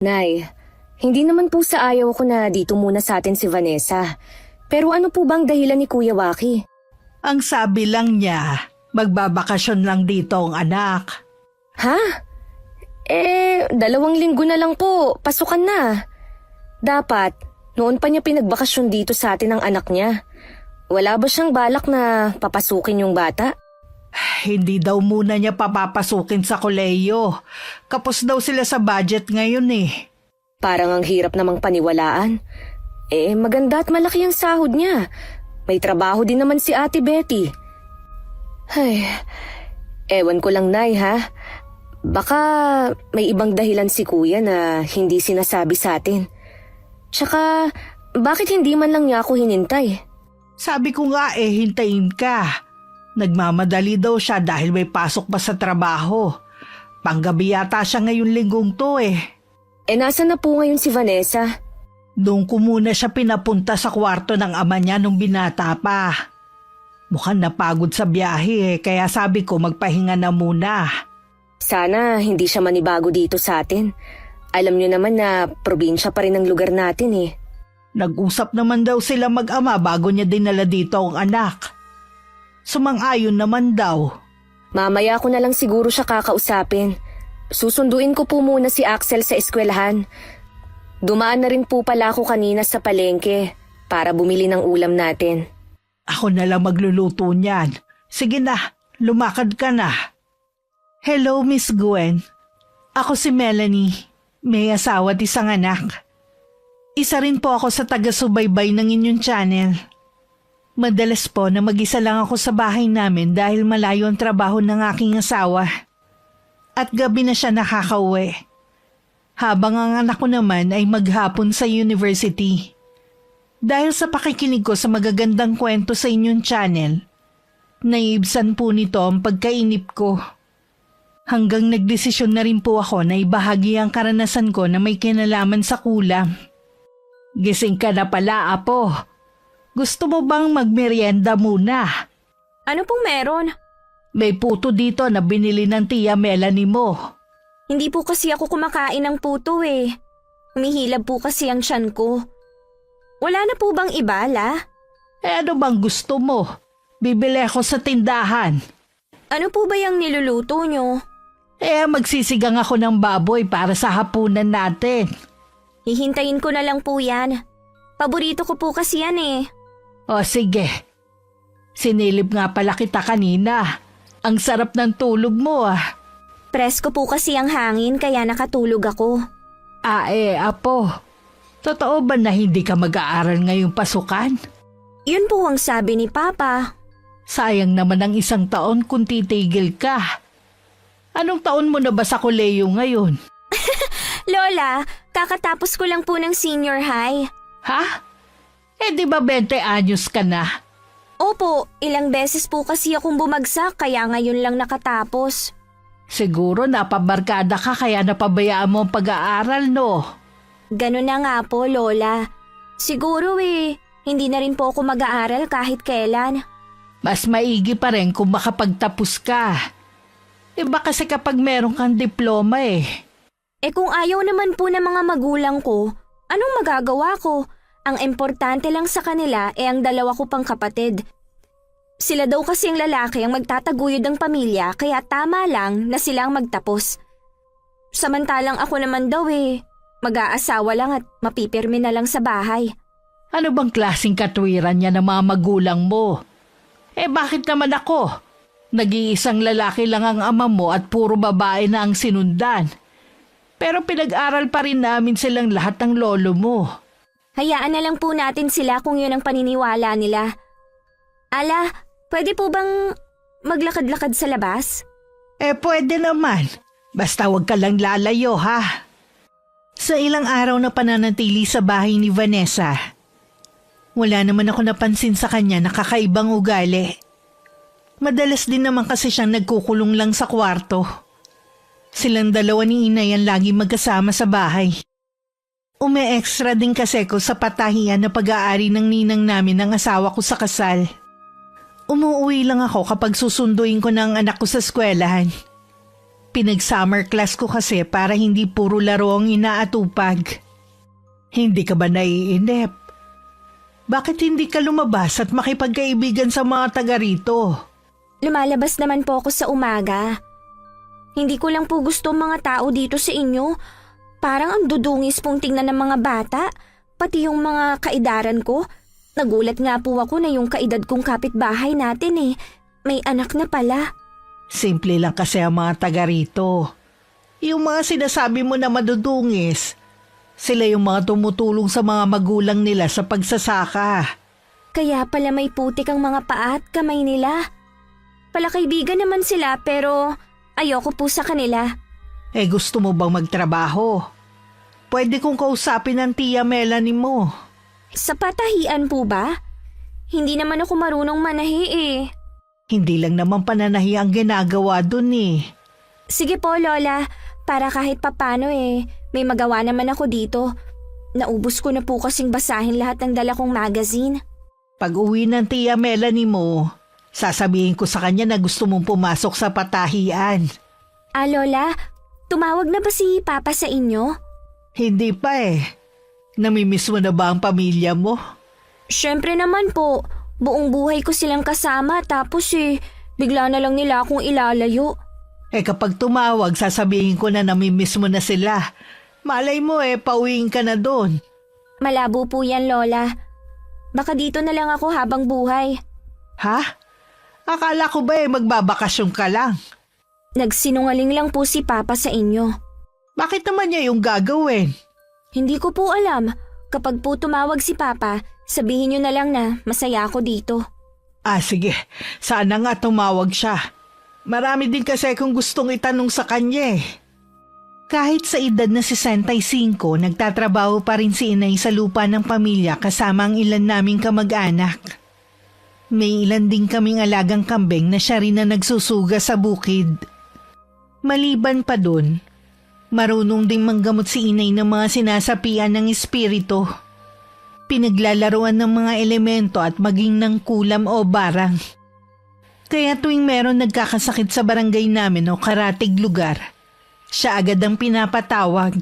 Nay, hindi naman po sa ayaw ko na dito muna sa atin si Vanessa. Pero ano po bang dahilan ni Kuya Waki? Ang sabi lang niya, magbabakasyon lang dito ang anak. Ha? 2 linggo na lang po, pasukan na. Dapat, noon pa niya pinagbakasyon dito sa atin ang anak niya. Wala ba siyang balak na papasukin yung bata? Hindi daw muna niya papapasukin sa kolehiyo. Kapos daw sila sa budget ngayon eh. Parang ang hirap namang paniwalaan. Maganda at malaki ang sahod niya. May trabaho din naman si Ate Betty. Ay, ewan ko lang, Nay, ha? Baka may ibang dahilan si Kuya na hindi sinasabi sa atin. Tsaka, bakit hindi man lang niya ako hinintay? Sabi ko nga hintayin ka. Nagmamadali daw siya dahil may pasok pa sa trabaho. Panggabi yata siya ngayon linggong to eh. Nasaan na po ngayon si Vanessa? Doon ko muna siya pinapunta sa kwarto ng ama niya nung binata pa. Mukhang napagod sa biyahe kaya sabi ko magpahinga na muna. Sana hindi siya manibago dito sa atin. Alam niyo naman na probinsya pa rin ang lugar natin eh. Nag-usap naman daw sila mag-ama bago niya dinala dito ang anak. Sumang-ayon naman daw. Mamaya ko na lang siguro siya kakausapin. Susunduin ko po muna si Axel sa eskwelahan. Dumaan na rin po pala ako kanina sa palengke para bumili ng ulam natin. Ako na lang magluluto niyan. Sige na, lumakad ka na. Hello, Miss Gwen. Ako si Melanie. May asawa at isang anak. Isa rin po ako sa taga-subaybay ng inyong channel. Madalas po na mag-isa lang ako sa bahay namin dahil malayo ang trabaho ng aking asawa. At gabi na siya nakakauwi. Habang ang anak ko naman ay maghapon sa university. Dahil sa pakikinig ko sa magagandang kwento sa inyong channel, naiibsan po nito ang pagkainip ko. Hanggang nagdesisyon na rin po ako na ibahagi ang karanasan ko na may kinalaman sa kulam. Gising ka na pala, Apo. Gusto mo bang magmerienda muna? Ano pong meron? May puto dito na binili ng tiya Melanie mo. Hindi po kasi ako kumakain ng puto eh. Humihilab po kasi ang tiyan ko. Wala na po bang iba, La? Ano bang gusto mo? Bibili ako sa tindahan. Ano po ba yung niluluto nyo? Magsisigang ako ng baboy para sa hapunan natin. Hihintayin ko na lang po yan. Paborito ko po kasi yan eh. O sige. Sinilip nga pala kita kanina. Ang sarap ng tulog mo ah. Presko po kasi ang hangin kaya nakatulog ako. Apo. Totoo ba na hindi ka mag-aaral ngayong pasukan? Yun po ang sabi ni Papa. Sayang naman ang 1 taon kung titigil ka. Anong taon mo na ba sa kolehiyo ngayon? Lola, kakatapos ko lang po ng senior high. Ha? Di ba 20 anyos ka na? Opo, ilang beses po kasi akong bumagsak kaya ngayon lang nakatapos. Siguro napabarkada ka kaya napabayaan mo ang pag-aaral, no? Ganun na nga po, Lola. Siguro hindi na rin po ako mag-aaral kahit kailan. Mas maigi pa rin kung makapagtapos ka. Iba kasi kapag meron kang diploma eh. Kung ayaw naman po ng mga magulang ko, anong magagawa ko? Ang importante lang sa kanila ang 2 ko pang kapatid. Sila daw kasi ang lalaki ang magtataguyod ng pamilya kaya tama lang na silang magtapos. Samantalang ako naman daw mag-aasawa lang at mapipirmi na lang sa bahay. Ano bang klaseng katwiran niya ng mga magulang mo? Bakit naman ako? Nag-iisang lalaki lang ang ama mo at puro babae na ang sinundan. Pero pinag-aral pa rin namin silang lahat ng lolo mo. Hayaan na lang po natin sila kung yun ang paniniwala nila. Ala, pwede po bang maglakad-lakad sa labas? Pwede naman. Basta huwag ka lang lalayo, ha? Sa ilang araw na pananatili sa bahay ni Vanessa, wala naman ako napansin sa kanya na kakaibang ugali. Madalas din naman kasi siyang nagkukulong lang sa kwarto. Silang 2 ni Inay ang lagi magkasama sa bahay. Ume-extra din kasi ko sa patahian na pag-aari ng ninang namin ng asawa ko sa kasal. Umuuwi lang ako kapag susunduin ko ng anak ko sa eskwelahan. Pinag-summer class ko kasi para hindi puro laro ang inaatupag. Hindi ka ba naiinip? Bakit hindi ka lumabas at makipagkaibigan sa mga taga rito? Lumalabas naman po ako sa umaga. Hindi ko lang po gusto ang mga tao dito sa inyo. Parang ang dudungis pong tingnan ng mga bata, pati yung mga kaidaran ko. Nagulat nga po ako na yung kaedad kong kapitbahay natin may anak na pala. Simple lang kasi ang mga taga rito. Yung mga sinasabi mo na madudungis, sila yung mga tumutulong sa mga magulang nila sa pagsasaka. Kaya pala may putik ang mga paa at kamay nila. Palakaibigan naman sila pero ayoko po sa kanila. Gusto mo bang magtrabaho? Pwede kong kausapin ang tiya Melanie mo. Sa patahian po ba? Hindi naman ako marunong manahi Hindi lang naman pananahi ang ginagawa dun Sige po, Lola. Para kahit papano may magawa naman ako dito. Naubos ko na po kasing basahin lahat ng dala kong magazine. Pag uwi ng tiya Melanie mo, sasabihin ko sa kanya na gusto mong pumasok sa patahian. Lola, tumawag na ba si Papa sa inyo? Hindi pa Namimiss mo na ba ang pamilya mo? Siyempre naman po. Buong buhay ko silang kasama tapos bigla na lang nila akong ilalayo. Kapag tumawag, sasabihin ko na namimiss mo na sila. Malay mo pauwiin ka na doon. Malabo po yan, Lola. Baka dito na lang ako habang buhay. Ha? Akala ko ba magbabakasyon ka lang? Nagsinungaling lang po si Papa sa inyo. Bakit naman niya yung gagawin? Hindi ko po alam. Kapag po tumawag si Papa, sabihin niyo na lang na masaya ako dito. Sige. Sana nga tumawag siya. Marami din kasi kung gustong itanong sa kanya Kahit sa edad na 65, nagtatrabaho pa rin si inay sa lupa ng pamilya kasama ang ilan naming kamag-anak. May ilan din kaming alagang kambing na siya rin na nagsusuga sa bukid. Maliban pa dun, marunong ding manggamot si inay ng mga sinasapian ng espiritu. Pinaglalaruan ng mga elemento at maging ng kulam o barang. Kaya tuwing meron nagkakasakit sa barangay namin o karatig lugar, siya agad ang pinapatawag.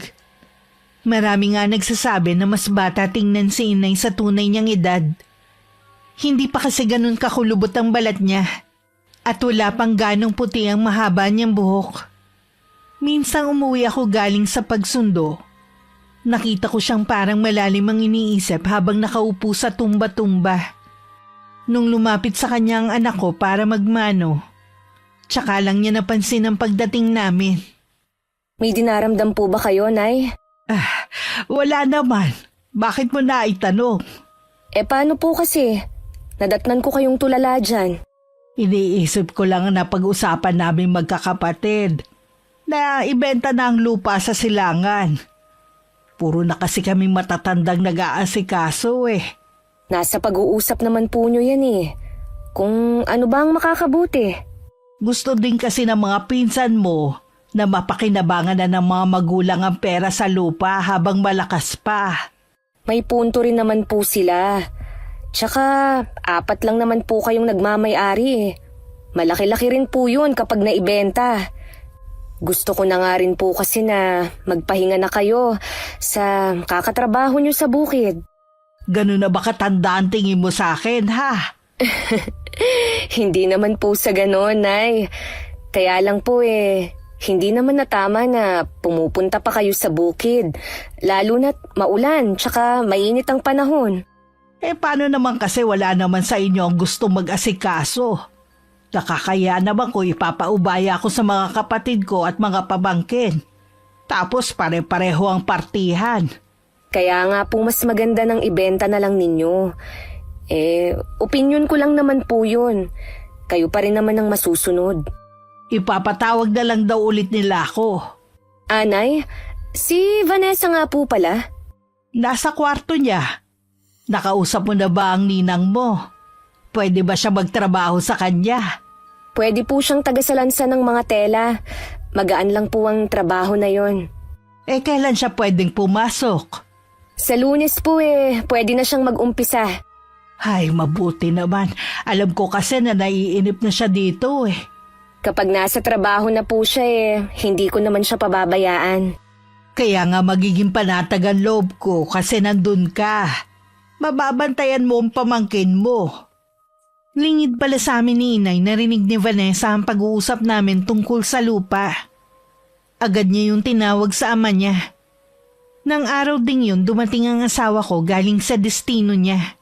Marami nga nagsasabi na mas bata tingnan si inay sa tunay niyang edad. Hindi pa kasi ganun kakulubot ang balat niya at wala pang ganong puti ang mahaba niyang buhok. Minsang umuwi ako galing sa pagsundo. Nakita ko siyang parang malalim ang iniisip habang nakaupo sa tumba-tumba. Nung lumapit sa kanya ang anak ko para magmano, tsaka lang niya napansin ang pagdating namin. May dinaramdam po ba kayo, Nay? Wala naman. Bakit mo na itanong? Paano po kasi? Nadatnan ko kayong tulala dyan. Iniisip ko lang na pag-usapan namin magkakapatid na ibenta na ang lupa sa silangan. Puro na kasi kaming matatandang nag-aasikaso Nasa pag-uusap naman po nyo yan Kung ano ba ang makakabuti. Gusto din kasi ng mga pinsan mo na mapakinabangan na ng mga magulang ang pera sa lupa habang malakas pa. May punto rin naman po sila. Tsaka 4 lang naman po kayong nagmamay-ari Malaki-laki rin po yun kapag naibenta. Gusto ko na nga rin po kasi na magpahinga na kayo sa kakatrabaho nyo sa bukid. Ganun na ba katandaan tingin mo sa akin, ha? Hindi naman po sa ganon, Nay. Kaya lang po hindi naman na tama na pumupunta pa kayo sa bukid. Lalo na't maulan tsaka mainit ang panahon. Paano naman kasi wala naman sa inyo ang gusto mag-asikaso? Nakakaya naman ko ipapaubaya ako sa mga kapatid ko at mga pamangkin. Tapos pare-pareho ang partihan. Kaya nga po mas maganda ng ibenta na lang ninyo. Opinyon ko lang naman po yun. Kayo pa rin naman ang masusunod. Ipapatawag na lang daw ulit nila ako. Anay, si Vanessa nga po pala. Nasa kwarto niya. Nakausap mo na ba ang ninang mo? Pwede ba siya magtrabaho sa kanya? Pwede po siyang tagasalansan ng mga tela. Magaan lang po ang trabaho na yon. Kailan siya pwedeng pumasok? Sa Lunes po pwede na siyang mag-umpisa. Ay, mabuti naman. Alam ko kasi na naiinip na siya dito Kapag nasa trabaho na po siya hindi ko naman siya pababayaan. Kaya nga magiging panatag ang loob ko kasi nandun ka. Mababantayan mo ang pamangkin mo. Lingid pala sa amin ni Inay, narinig ni Vanessa ang pag-uusap namin tungkol sa lupa. Agad niya yung tinawag sa ama niya. Nang araw ding yun, dumating ang asawa ko galing sa destino niya.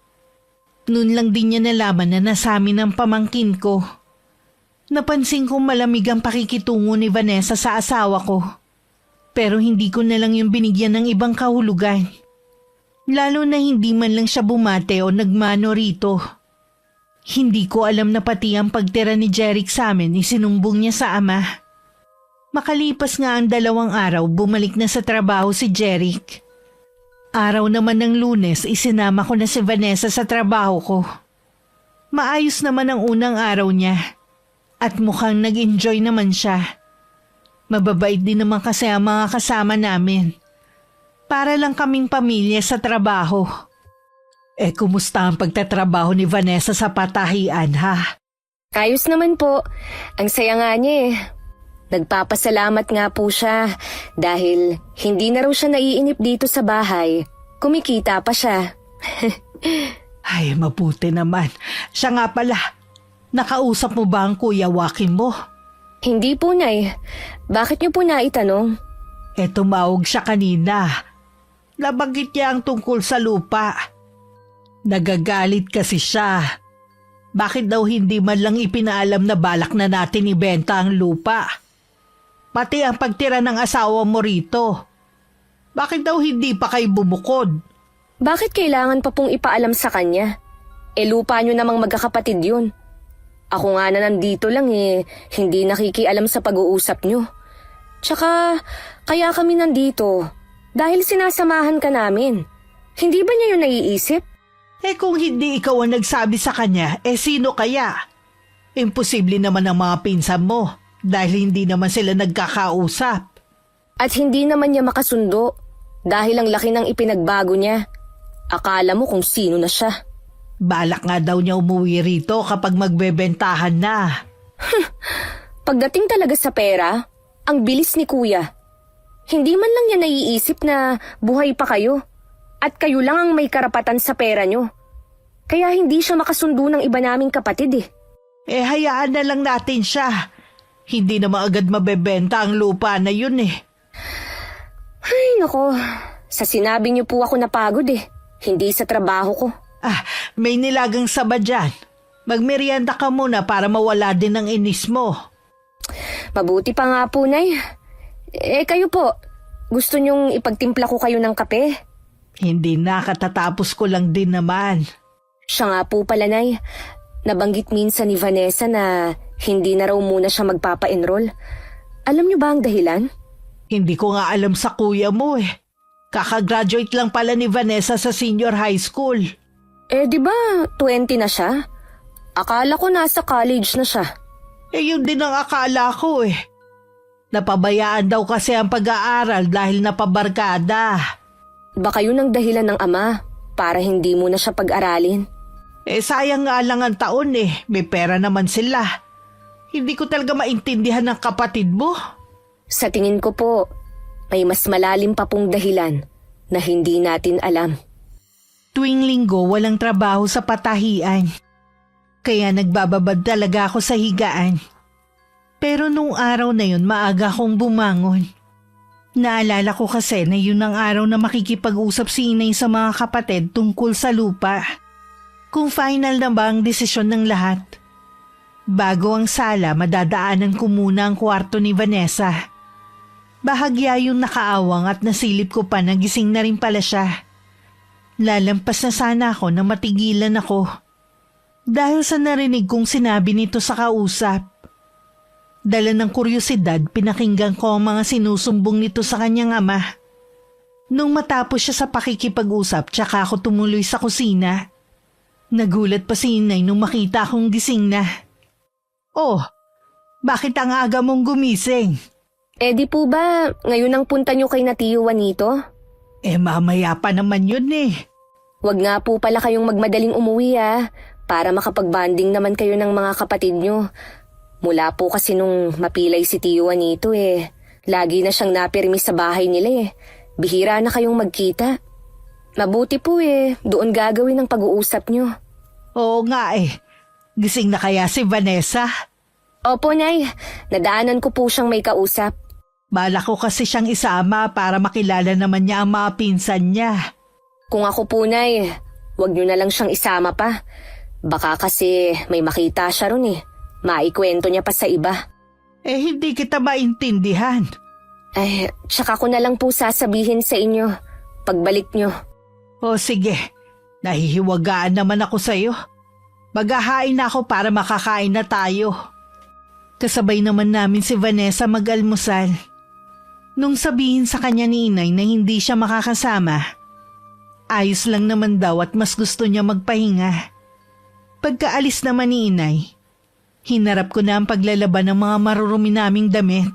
Noon lang din niya nalaman na nasa amin ang pamangkin ko. Napansin kong malamig ang pakikitungo ni Vanessa sa asawa ko. Pero hindi ko na lang yung binigyan ng ibang kahulugan. Lalo na hindi man lang siya bumate o nagmano rito. Hindi ko alam na pati ang pagtira ni Jeric sa amin isinumbong niya sa ama. Makalipas nga ang 2 araw, bumalik na sa trabaho si Jeric. Araw naman ng Lunes, isinama ko na si Vanessa sa trabaho ko. Maayos naman ang unang araw niya. At mukhang nag-enjoy naman siya. Mababait din naman kasi ang mga kasama namin. Para lang kaming pamilya sa trabaho. Kumusta ang pagtatrabaho ni Vanessa sa patahian, ha? Ayos naman po. Ang saya nga niya Nagpapasalamat nga po siya dahil hindi na raw siya naiinip dito sa bahay. Kumikita pa siya. Ay, mabuti naman. Siya nga pala. Nakausap mo ba ang Kuya Joaquin mo? Hindi po, Nay. Bakit niyo po naitanong? Tumawag siya kanina. Nabanggit niya ang tungkol sa lupa. Nagagalit kasi siya. Bakit daw hindi man lang ipinaalam na balak na natin ibenta ang lupa? Pati ang pagtira ng asawa mo rito. Bakit daw hindi pa kayo bumukod? Bakit kailangan pa pong ipaalam sa kanya? Lupa niyo namang magkakapatid yun. Ako nga na nandito lang hindi nakikialam sa pag-uusap niyo. Tsaka, kaya kami nandito dahil sinasamahan ka namin. Hindi ba niya yun naiisip? Kung hindi ikaw ang nagsabi sa kanya, sino kaya? Imposible naman ang mga pinsan mo dahil hindi naman sila nagkakausap. At hindi naman niya makasundo dahil ang laki ng ipinagbago niya. Akala mo kung sino na siya. Balak nga daw niya umuwi rito kapag magbebentahan na. Pagdating talaga sa pera, ang bilis ni Kuya. Hindi man lang niya naiisip na buhay pa kayo at kayo lang ang may karapatan sa pera niyo. Kaya hindi siya makasundo ng iba naming kapatid . Hayaan na lang natin siya. Hindi naman agad mabebenta ang lupa na yun . Ay nako, sa sinabi niyo po ako napagod Hindi sa trabaho ko. May nilagang saba dyan. Magmerienda ka muna para mawala din ang inis mo. Mabuti pa nga po, Nay. Kayo po, gusto niyong ipagtimpla ko kayo ng kape? Hindi na, katatapos ko lang din naman. Siya nga po pala, Nay. Nabanggit minsan ni Vanessa na hindi na raw muna siya magpapa-enroll. Alam niyo ba ang dahilan? Hindi ko nga alam sa kuya mo . Kakagraduate lang pala ni Vanessa sa senior high school. Di ba 20 na siya? Akala ko nasa college na siya. Yun din ang akala ko . Napabayaan daw kasi ang pag-aaral dahil napabarkada. Baka yun ang dahilan ng ama para hindi mo na siya pag-aralin. Sayang nga lang ang taon . May pera naman sila. Hindi ko talaga maintindihan ng kapatid mo. Sa tingin ko po, may mas malalim pa pong dahilan na hindi natin alam. Tuwing linggo walang trabaho sa patahian. Kaya nagbababad talaga ako sa higaan. Pero nung araw na yun maaga akong bumangon. Naalala ko kasi na yun ang araw na makikipag-usap si Inay sa mga kapatid tungkol sa lupa. Kung final na ba ang desisyon ng lahat. Bago ang sala, madadaanan ko muna ang kwarto ni Vanessa. Bahagya yung nakaawang at nasilip ko pa na gising na rin pala siya. Lalampas na sana ako na matigilan ako. Dahil sa narinig kong sinabi nito sa kausap. Dala ng kuryosidad, pinakinggan ko ang mga sinusumbong nito sa kanyang ama. Nung matapos siya sa pakikipag-usap, tsaka ako tumuloy sa kusina. Nagulat pa si Inay nung makita akong gising na. Oh, bakit ang aga mong gumising? Di po ba ngayon ang punta niyo kay na Tio Juanito? Mamaya pa naman yun . Wag nga po pala kayong magmadaling umuwi para makapag-bonding naman kayo ng mga kapatid niyo. Mula po kasi nung mapilay si Tio Juanito lagi na siyang napirmi sa bahay nila Bihira na kayong magkita. Mabuti po doon gagawin ang pag-uusap nyo. Oo nga Gising na kaya si Vanessa? Opo, Nay. Nadaanan ko po siyang may kausap. Bala ko kasi siyang isama para makilala naman niya ang mga pinsan niya. Kung ako po, Nay, wag nyo na lang siyang isama pa. Baka kasi may makita siya ron Maikwento niya pa sa iba. Hindi kita maintindihan. Tsaka ko na lang po sasabihin sa inyo pagbalik nyo. O sige, nahihiwagaan naman ako sa'yo. Maghahain na ako para makakain na tayo. Kasabay naman namin si Vanessa mag-almusal. Nung sabihin sa kanya ni Inay na hindi siya makakasama, ayos lang naman daw at mas gusto niya magpahinga. Pagkaalis naman ni Inay, hinarap ko na ang paglalaban ng mga marurumi naming damit.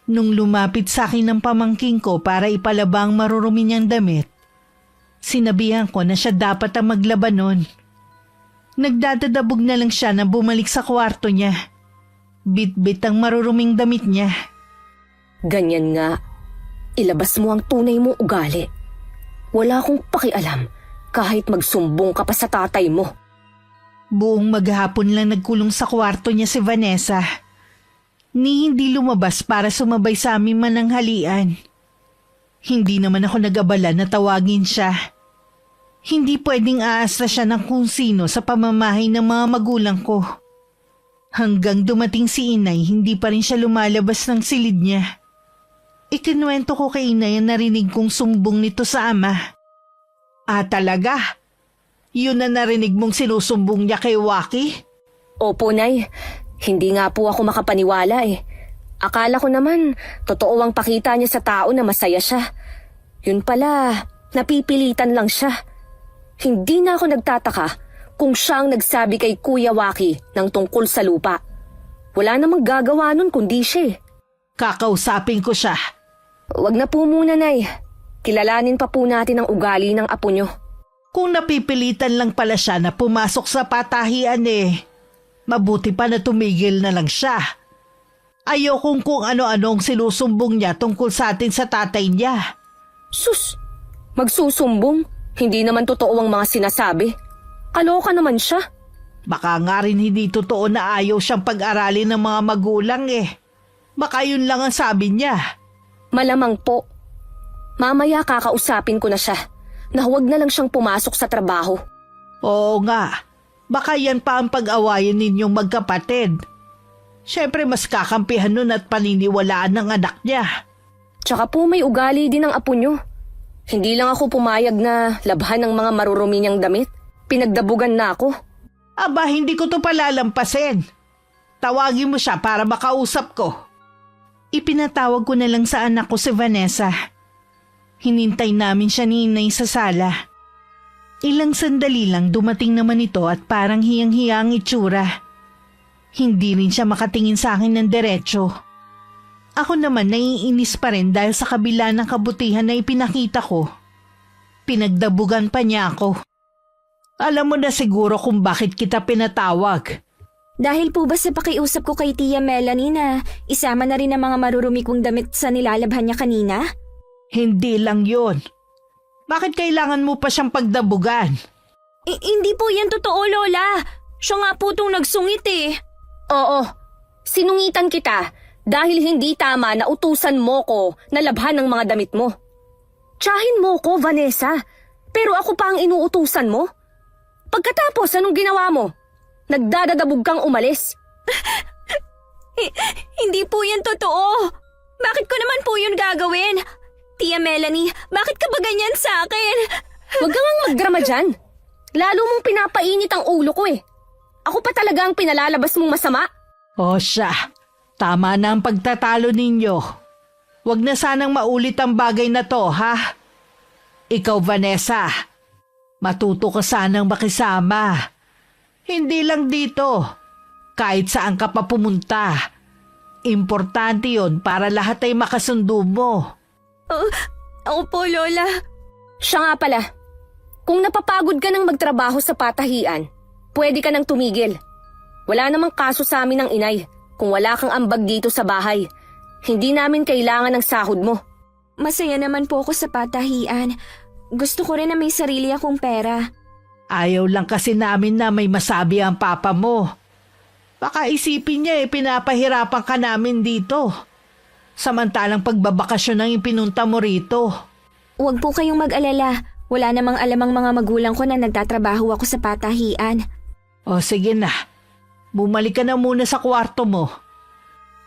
Nung lumapit sa akin ng pamangking ko para ipalaba ang marurumi niyang damit, sinabihan ko na siya dapat ang maglaban nun. Nagdadadabog na lang siya na bumalik sa kwarto niya. Bit-bit ang maruruming damit niya. Ganyan nga. Ilabas mo ang tunay mong ugali. Wala akong pakialam kahit magsumbong ka pa sa tatay mo. Buong maghapon lang nagkulong sa kwarto niya si Vanessa. Ni hindi lumabas para sumabay sa aming mananghalian. Hindi naman ako nag-abala na tawagin siya. Hindi pwedeng aasa siya ng kung sino sa pamamahay ng mga magulang ko. Hanggang dumating si Inay, hindi pa rin siya lumalabas ng silid niya. Ikinuwento ko kay Inay ang narinig kong sumbong nito sa ama. Talaga? Yun na narinig mong sinusumbong niya kay Waki? Opo, Nay. Hindi nga po ako makapaniwala Akala ko naman, totoo ang pakita niya sa tao na masaya siya. Yun pala, napipilitan lang siya. Hindi na ako nagtataka kung siya ang nagsabi kay Kuya Waki ng tungkol sa lupa. Wala namang gagawa nun kundi siya Kakausapin ko siya. Wag na po muna, Nay. Kilalanin pa po natin ang ugali ng apo nyo. Kung napipilitan lang pala siya na pumasok sa patahian mabuti pa na tumigil na lang siya. Ayokong kung ano-anong sinusumbong niya tungkol sa atin sa tatay niya. Sus! Magsusumbong? Hindi naman totoo ang mga sinasabi. Kaloka naman siya. Baka nga rin hindi totoo na ayaw siyang pag-aralin ng mga magulang Baka yun lang ang sabi niya. Malamang po. Mamaya kakausapin ko na siya na huwag na lang siyang pumasok sa trabaho. Oo nga. Baka yan pa ang pag-awayan ninyong magkapatid. Siyempre mas kakampihan nun at paniniwalaan ng anak niya. Tsaka po may ugali din ang apo nyo. Hindi lang ako pumayag na labhan ng mga marurumi niyang damit. Pinagdabugan na ako. Aba, hindi ko to palalampasin. Tawagin mo siya para makausap ko. Ipinatawag ko na lang sa anak ko si Vanessa. Hinintay namin siya ni Inay sa sala. Ilang sandali lang dumating naman ito at parang hiyang-hiya ang itsura. Hindi rin siya makatingin sa akin ng diretsyo. Ako naman naiinis pa rin dahil sa kabila ng kabutihan na ipinakita ko. Pinagdabugan pa niya ako. Alam mo na siguro kung bakit kita pinatawag. Dahil po ba sa pakiusap ko kay Tia Melanie na isama na rin ang mga marurumi kong damit sa nilalabhan niya kanina? Hindi lang yun. Bakit kailangan mo pa siyang pagdabugan? Hindi po yan totoo, Lola. Siya nga po itong nagsungit Oo, sinungitan kita dahil hindi tama na utusan mo ko na labhan ng mga damit mo. Tsahin mo ko, Vanessa, pero ako pa ang inuutusan mo? Pagkatapos, anong ginawa mo? Nagdadadabog kang umalis. Hindi po yan totoo. Bakit ko naman po yun gagawin? Tia Melanie, bakit ka ba ganyan sa akin? Huwag kang magdrama dyan. Lalo mong pinapainit ang ulo ko Ako pa talaga ang pinalalabas mong masama. O siya, tama na ang pagtatalo ninyo. Huwag na sanang maulit ang bagay na to, ha? Ikaw, Vanessa, matuto ka sanang makisama. Hindi lang dito, kahit saan ka pa pumunta. Importante yon para lahat ay makasundo mo. Ako po, Lola. Siya nga pala, kung napapagod ka ng magtrabaho sa patahian, pwede ka nang tumigil. Wala namang kaso sa amin ng inay kung wala kang ambag dito sa bahay. Hindi namin kailangan ng sahod mo. Masaya naman po ako sa patahian. Gusto ko rin na may sarili akong pera. Ayaw lang kasi namin na may masabi ang papa mo. Baka isipin niya pinapahirapan ka namin dito. Samantalang pagbabakasyon ang ipinunta mo rito. Huwag po kayong mag-alala. Wala namang alam ang mga magulang ko na nagtatrabaho ako sa patahian. O sige na, bumalik ka na muna sa kwarto mo.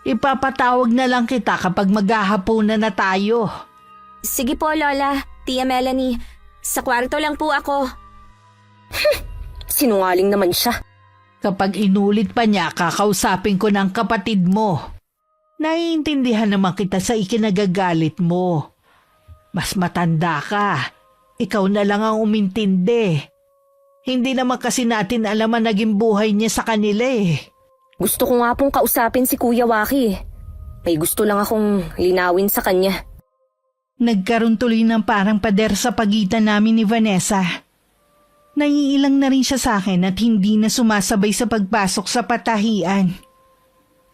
Ipapatawag na lang kita kapag maghahapunan na tayo. Sige po, Lola. Tia Melanie, sa kwarto lang po ako. Sinungaling naman siya. Kapag inulit pa niya, kakausapin ko ng kapatid mo. Naiintindihan naman kita sa ikinagagalit mo. Mas matanda ka. Ikaw na lang ang umintindi. Hindi naman kasi natin alam ang naging buhay niya sa kanila eh. Gusto ko nga pong kausapin si Kuya Waki. May gusto lang akong linawin sa kanya. Nagkaroon tuloy ng parang pader sa pagitan namin ni Vanessa. Naiilang na rin siya sa akin at hindi na sumasabay sa pagpasok sa patahian.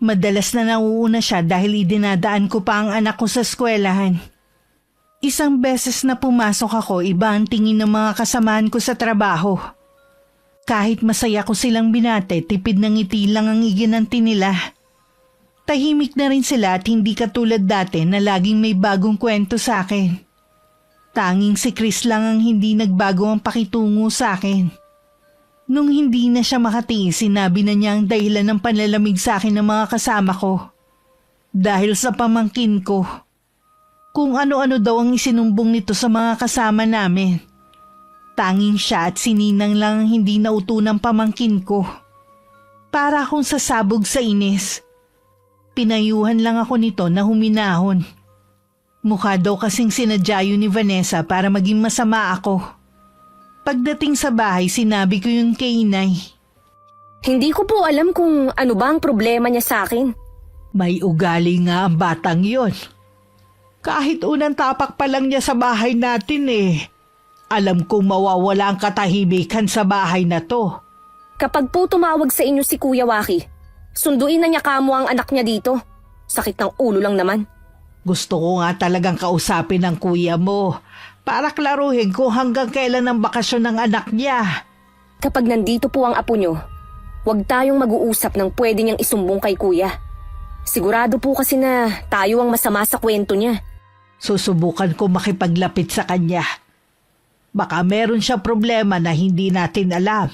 Madalas na nauuna siya dahil idinadaan ko pa ang anak ko sa eskwelahan. Isang beses na pumasok ako, iba ang tingin ng mga kasamahan ko sa trabaho. Kahit masaya ko silang binate, tipid ng ngiti lang ang iginanti nila. Tahimik na rin sila at hindi katulad dati na laging may bagong kwento sa akin. Tanging si Chris lang ang hindi nagbago ang pakitungo sa akin. Nung hindi na siya makatiis, sinabi na niya ang dahilan ng panlalamig sa akin ng mga kasama ko. Dahil sa pamangkin ko. Kung ano-ano daw ang isinumbong nito sa mga kasama namin. Tanging siya at si Ninang lang ang hindi nauto ng pamangkin ko. Para akong sasabog sa inis. Pinayuhan lang ako nito na huminahon. Mukha daw kasing sinadya yun ni Vanessa para maging masama ako. Pagdating sa bahay, sinabi ko yun kay Inay. Hindi ko po alam kung ano ba ang problema niya sa akin. May ugali nga ang batang yon. Kahit unang tapak pa lang niya sa bahay natin eh. Alam kong mawawala ang katahimikan sa bahay na to. Kapag po tumawag sa inyo si Kuya Waki, sunduin na niya kamo ang anak niya dito. Sakit ng ulo lang naman. Gusto ko nga talagang kausapin ng kuya mo para klaruhin kung hanggang kailan ang bakasyon ng anak niya. Kapag nandito po ang apo niyo, huwag tayong mag-uusap ng pwede niyang isumbong kay Kuya. Sigurado po kasi na tayo ang masama sa kwento niya. Susubukan ko makipaglapit sa kanya. Baka meron siya problema na hindi natin alam.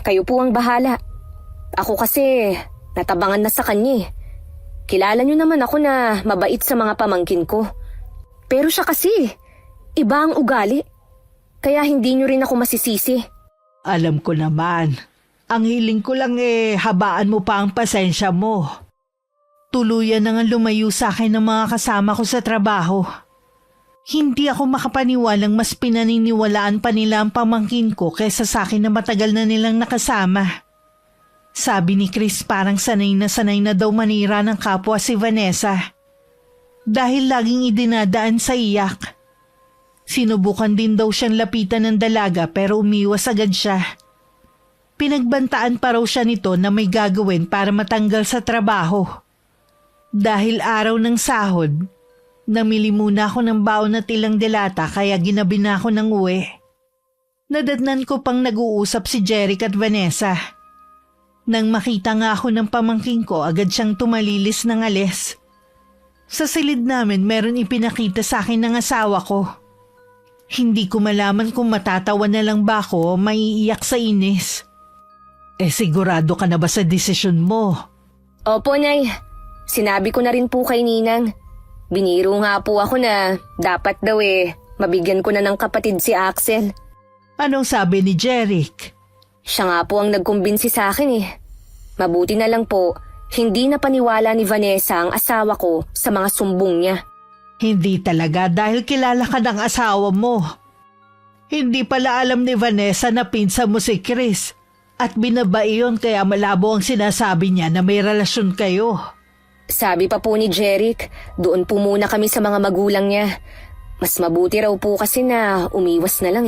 Kayo po ang bahala. Ako kasi natabangan na sa kanya eh. Kilala niyo naman ako na mabait sa mga pamangkin ko. Pero siya kasi, iba ang ugali. Kaya hindi niyo rin ako masisisi. Alam ko naman. Ang hiling ko lang habaan mo pa ang pasensya mo. Tuluyan na nga lumayo sa akin ng mga kasama ko sa trabaho. Hindi ako makapaniwalang mas pinaniniwalaan pa nila ang pamangkin ko kaysa sa akin na matagal na nilang nakasama. Sabi ni Chris parang sanay na daw manira ng kapwa si Vanessa. Dahil laging idinadaan sa iyak. Sinubukan din daw siyang lapitan ng dalaga pero umiwas agad siya. Pinagbantaan pa raw siya nito na may gagawin para matanggal sa trabaho. Dahil araw ng sahod, namili muna ako ng baon at ilang delata kaya ginabi na ako ng uwi. Nadatnan ko pang nag-uusap si Jeric at Vanessa. Nang makita nga ako ng pamangking ko, agad siyang tumalilis ng alis. Sa silid namin meron ipinakita sa akin ng asawa ko. Hindi ko malaman kung matatawa na lang ba ako o maiiyak sa inis. Sigurado ka na ba sa desisyon mo? Opo, Nay. Sinabi ko na rin po kay Ninang. Biniro nga po ako na dapat daw mabigyan ko na ng kapatid si Axel. Anong sabi ni Jeric? Siya nga po ang nagkumbinsi sa akin Mabuti na lang po, hindi na paniwala ni Vanessa ang asawa ko sa mga sumbong niya. Hindi talaga dahil kilala ka ng asawa mo. Hindi pala alam ni Vanessa na pinsa mo si Chris at binabae yun kaya malabo ang sinasabi niya na may relasyon kayo. Sabi pa po ni Jeric, doon po muna kami sa mga magulang niya. Mas mabuti raw po kasi na umiwas na lang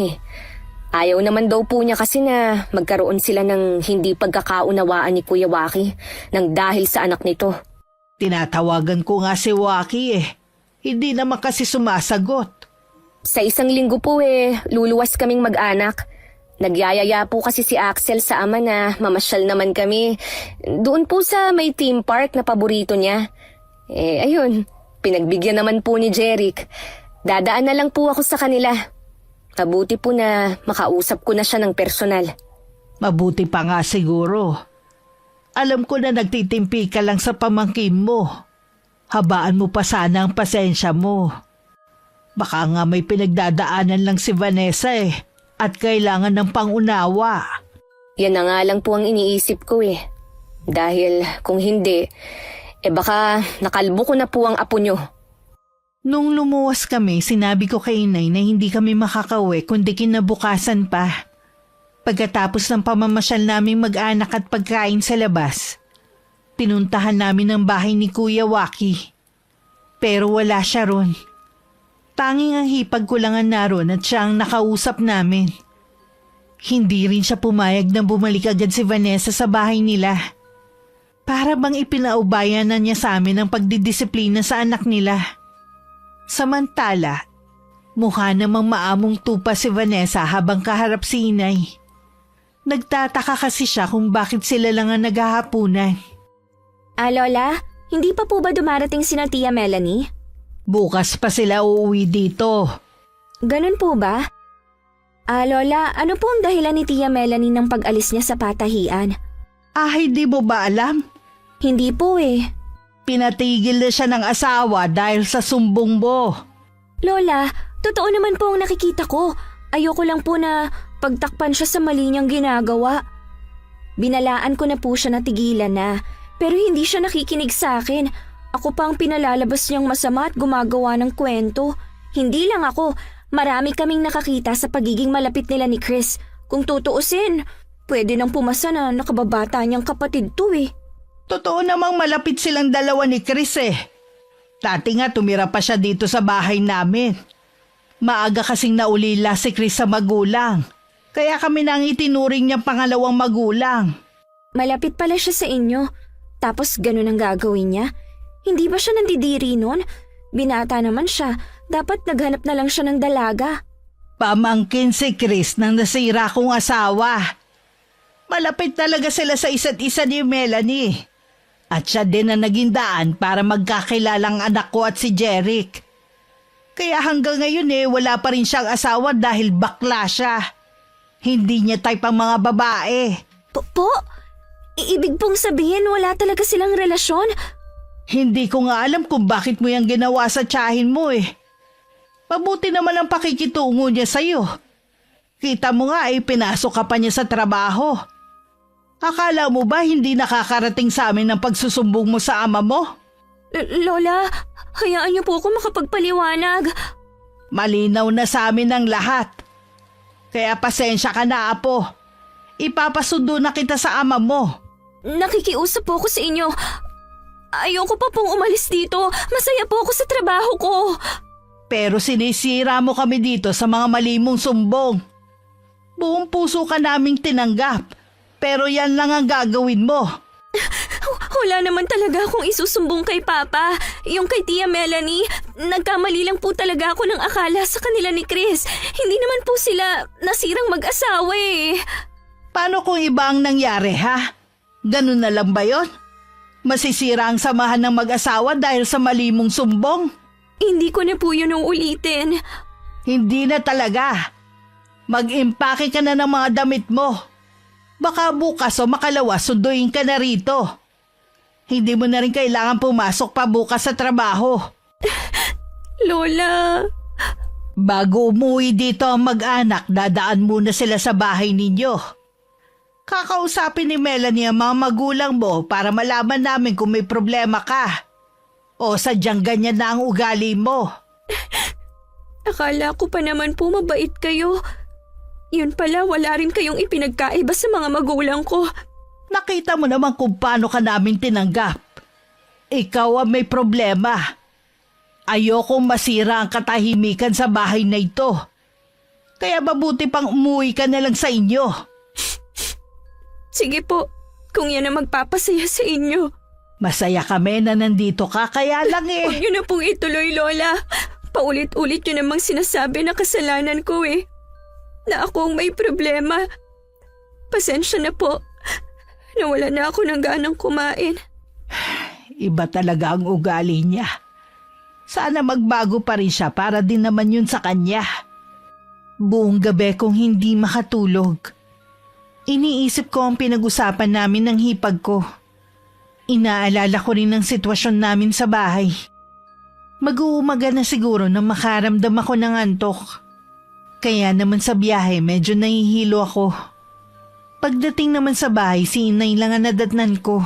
Ayaw naman daw po niya kasi na magkaroon sila ng hindi pagkakaunawaan ni Kuya Waki nang dahil sa anak nito. Tinatawagan ko nga si Waki Hindi naman kasi sumasagot. Sa isang linggo po luluwas kaming mag-anak. Nagyayaya po kasi si Axel sa ama na mamasyal naman kami. Doon po sa may theme park na paborito niya. Ayun, pinagbigyan naman po ni Jeric. Dadaan na lang po ako sa kanila. Mabuti po na makausap ko na siya ng personal. Mabuti pa nga siguro. Alam ko na nagtitimpi ka lang sa pamangkin mo. Habaan mo pa sana ang pasensya mo. Baka nga may pinagdadaanan lang si Vanessa at kailangan ng pangunawa. Yan na nga lang po ang iniisip ko Dahil kung hindi, baka nakalbo ko na po ang apo nyo. Nung lumuwas kami, sinabi ko kay Inay na hindi kami makakauwi kundi kinabukasan pa. Pagkatapos ng pamamasyal naming mag-anak at pagkain sa labas, pinuntahan namin ang bahay ni Kuya Waki. Pero wala siya ron. Tanging ang hipag ko lang ang naroon at siya ang nakausap namin. Hindi rin siya pumayag na bumalik agad si Vanessa sa bahay nila. Para bang ipinaubayan na niya sa amin ang pagdidisiplina sa anak nila. Samantala, mukha namang maamong tupa si Vanessa habang kaharap si Inay. Nagtataka kasi siya kung bakit sila lang ang naghahapunan. Lola, hindi pa po ba dumarating sina Tia Melanie? Bukas pa sila uuwi dito. Ganun po ba? Lola, ano po ang dahilan ni Tia Melanie ng pag-alis niya sa patahian? Hindi mo ba alam? Hindi po Pinatigil na siya ng asawa dahil sa sumbong mo. Lola, totoo naman po ang nakikita ko. Ayoko lang po na pagtakpan siya sa mali niyang ginagawa. Binalaan ko na po siya na tigilan na, pero hindi siya nakikinig sa akin. Ako pa ang pinalalabas niyang masama at gumagawa ng kwento. Hindi lang ako, marami kaming nakakita sa pagiging malapit nila ni Chris. Kung tutuusin, pwede nang pumasa na nakababata niyang kapatid to Totoo namang malapit silang dalawa ni Chris Dati nga tumira pa siya dito sa bahay namin. Maaga kasing naulila si Chris sa magulang. Kaya kami nang itinuring niyang pangalawang magulang. Malapit pala siya sa inyo, tapos ganun ang gagawin niya? Hindi ba siya nandidiri nun? Binata naman siya, dapat naghanap na lang siya ng dalaga. Pamangkin si Chris ng nasira kong asawa. Malapit talaga sila sa isa't isa ni Melanie. At siya din ang naging daan para magkakilalang anak ko at si Jeric. Kaya hanggang ngayon wala pa rin siyang asawa dahil bakla siya. Hindi niya type ang mga babae. Po? Ibig pong sabihin wala talaga silang relasyon? Hindi ko nga alam kung bakit mo yung ginawa sa tiyahin mo Mabuti naman ang pakikitungo niya sa'yo. Kita mo nga pinasok ka pa niya sa trabaho. Akala mo ba hindi nakakarating sa amin ang pagsusumbong mo sa ama mo? Lola, hayaan niyo po ako makapagpaliwanag. Malinaw na sa amin ang lahat. Kaya pasensya ka na, apo. Ipapasundo na kita sa ama mo. Nakikiusap po ako sa inyo. Ayoko pa pong umalis dito. Masaya po ako sa trabaho ko. Pero sinisira mo kami dito sa mga mali mong sumbong. Buong puso ka naming tinanggap. Pero yan lang ang gagawin mo. Wala naman talaga akong isusumbong kay Papa. Yung kay Tia Melanie, nagkamali lang po talaga ako ng akala sa kanila ni Chris. Hindi naman po sila nasirang mag-asawa Paano kung iba ang nangyari, ha? Ganun na lang ba yun? Masisira ang samahan ng mag-asawa dahil sa mali mong sumbong? Hindi ko na po yun uulitin. Hindi na talaga. Mag-impake ka na ng mga damit mo. Baka bukas o makalawa sunduin ka na rito. Hindi mo na rin kailangan pumasok pa bukas sa trabaho. Lola. Bago umuwi dito ang mag-anak, dadaan muna sila sa bahay ninyo. Kakausapin ni Melanie ang mga magulang mo para malaman namin kung may problema ka. O sadyang ganyan na ang ugali mo. Akala ko pa naman po mabait kayo. Yun pala, wala rin kayong ipinagkaiba sa mga magulang ko. Nakita mo naman kung paano ka namin tinanggap. Ikaw ang may problema. Ayokong masira ang katahimikan sa bahay na ito. Kaya mabuti pang umuwi ka na lang sa inyo. Sige po, kung yan ang magpapasaya sa inyo. Masaya kami na nandito ka, kaya lang Huwag eh. niyo na pong ituloy, Lola. Paulit-ulit niyo namang sinasabi na kasalanan ko eh. Na ako ang may problema. Pasensya na po. Nawala na ako ng ganang kumain. Iba talaga ang ugali niya. Sana magbago pa rin siya para din naman yun sa kanya. Buong gabi kong hindi makatulog. Iniisip ko ang pinag-usapan namin ng hipag ko. Inaalala ko rin ang sitwasyon namin sa bahay. Mag-uumaga na siguro nang makaramdam ako ng antok. Kaya naman sa biyahe medyo nahihilo ako. Pagdating naman sa bahay, si Inay lang ang nadatnan ko.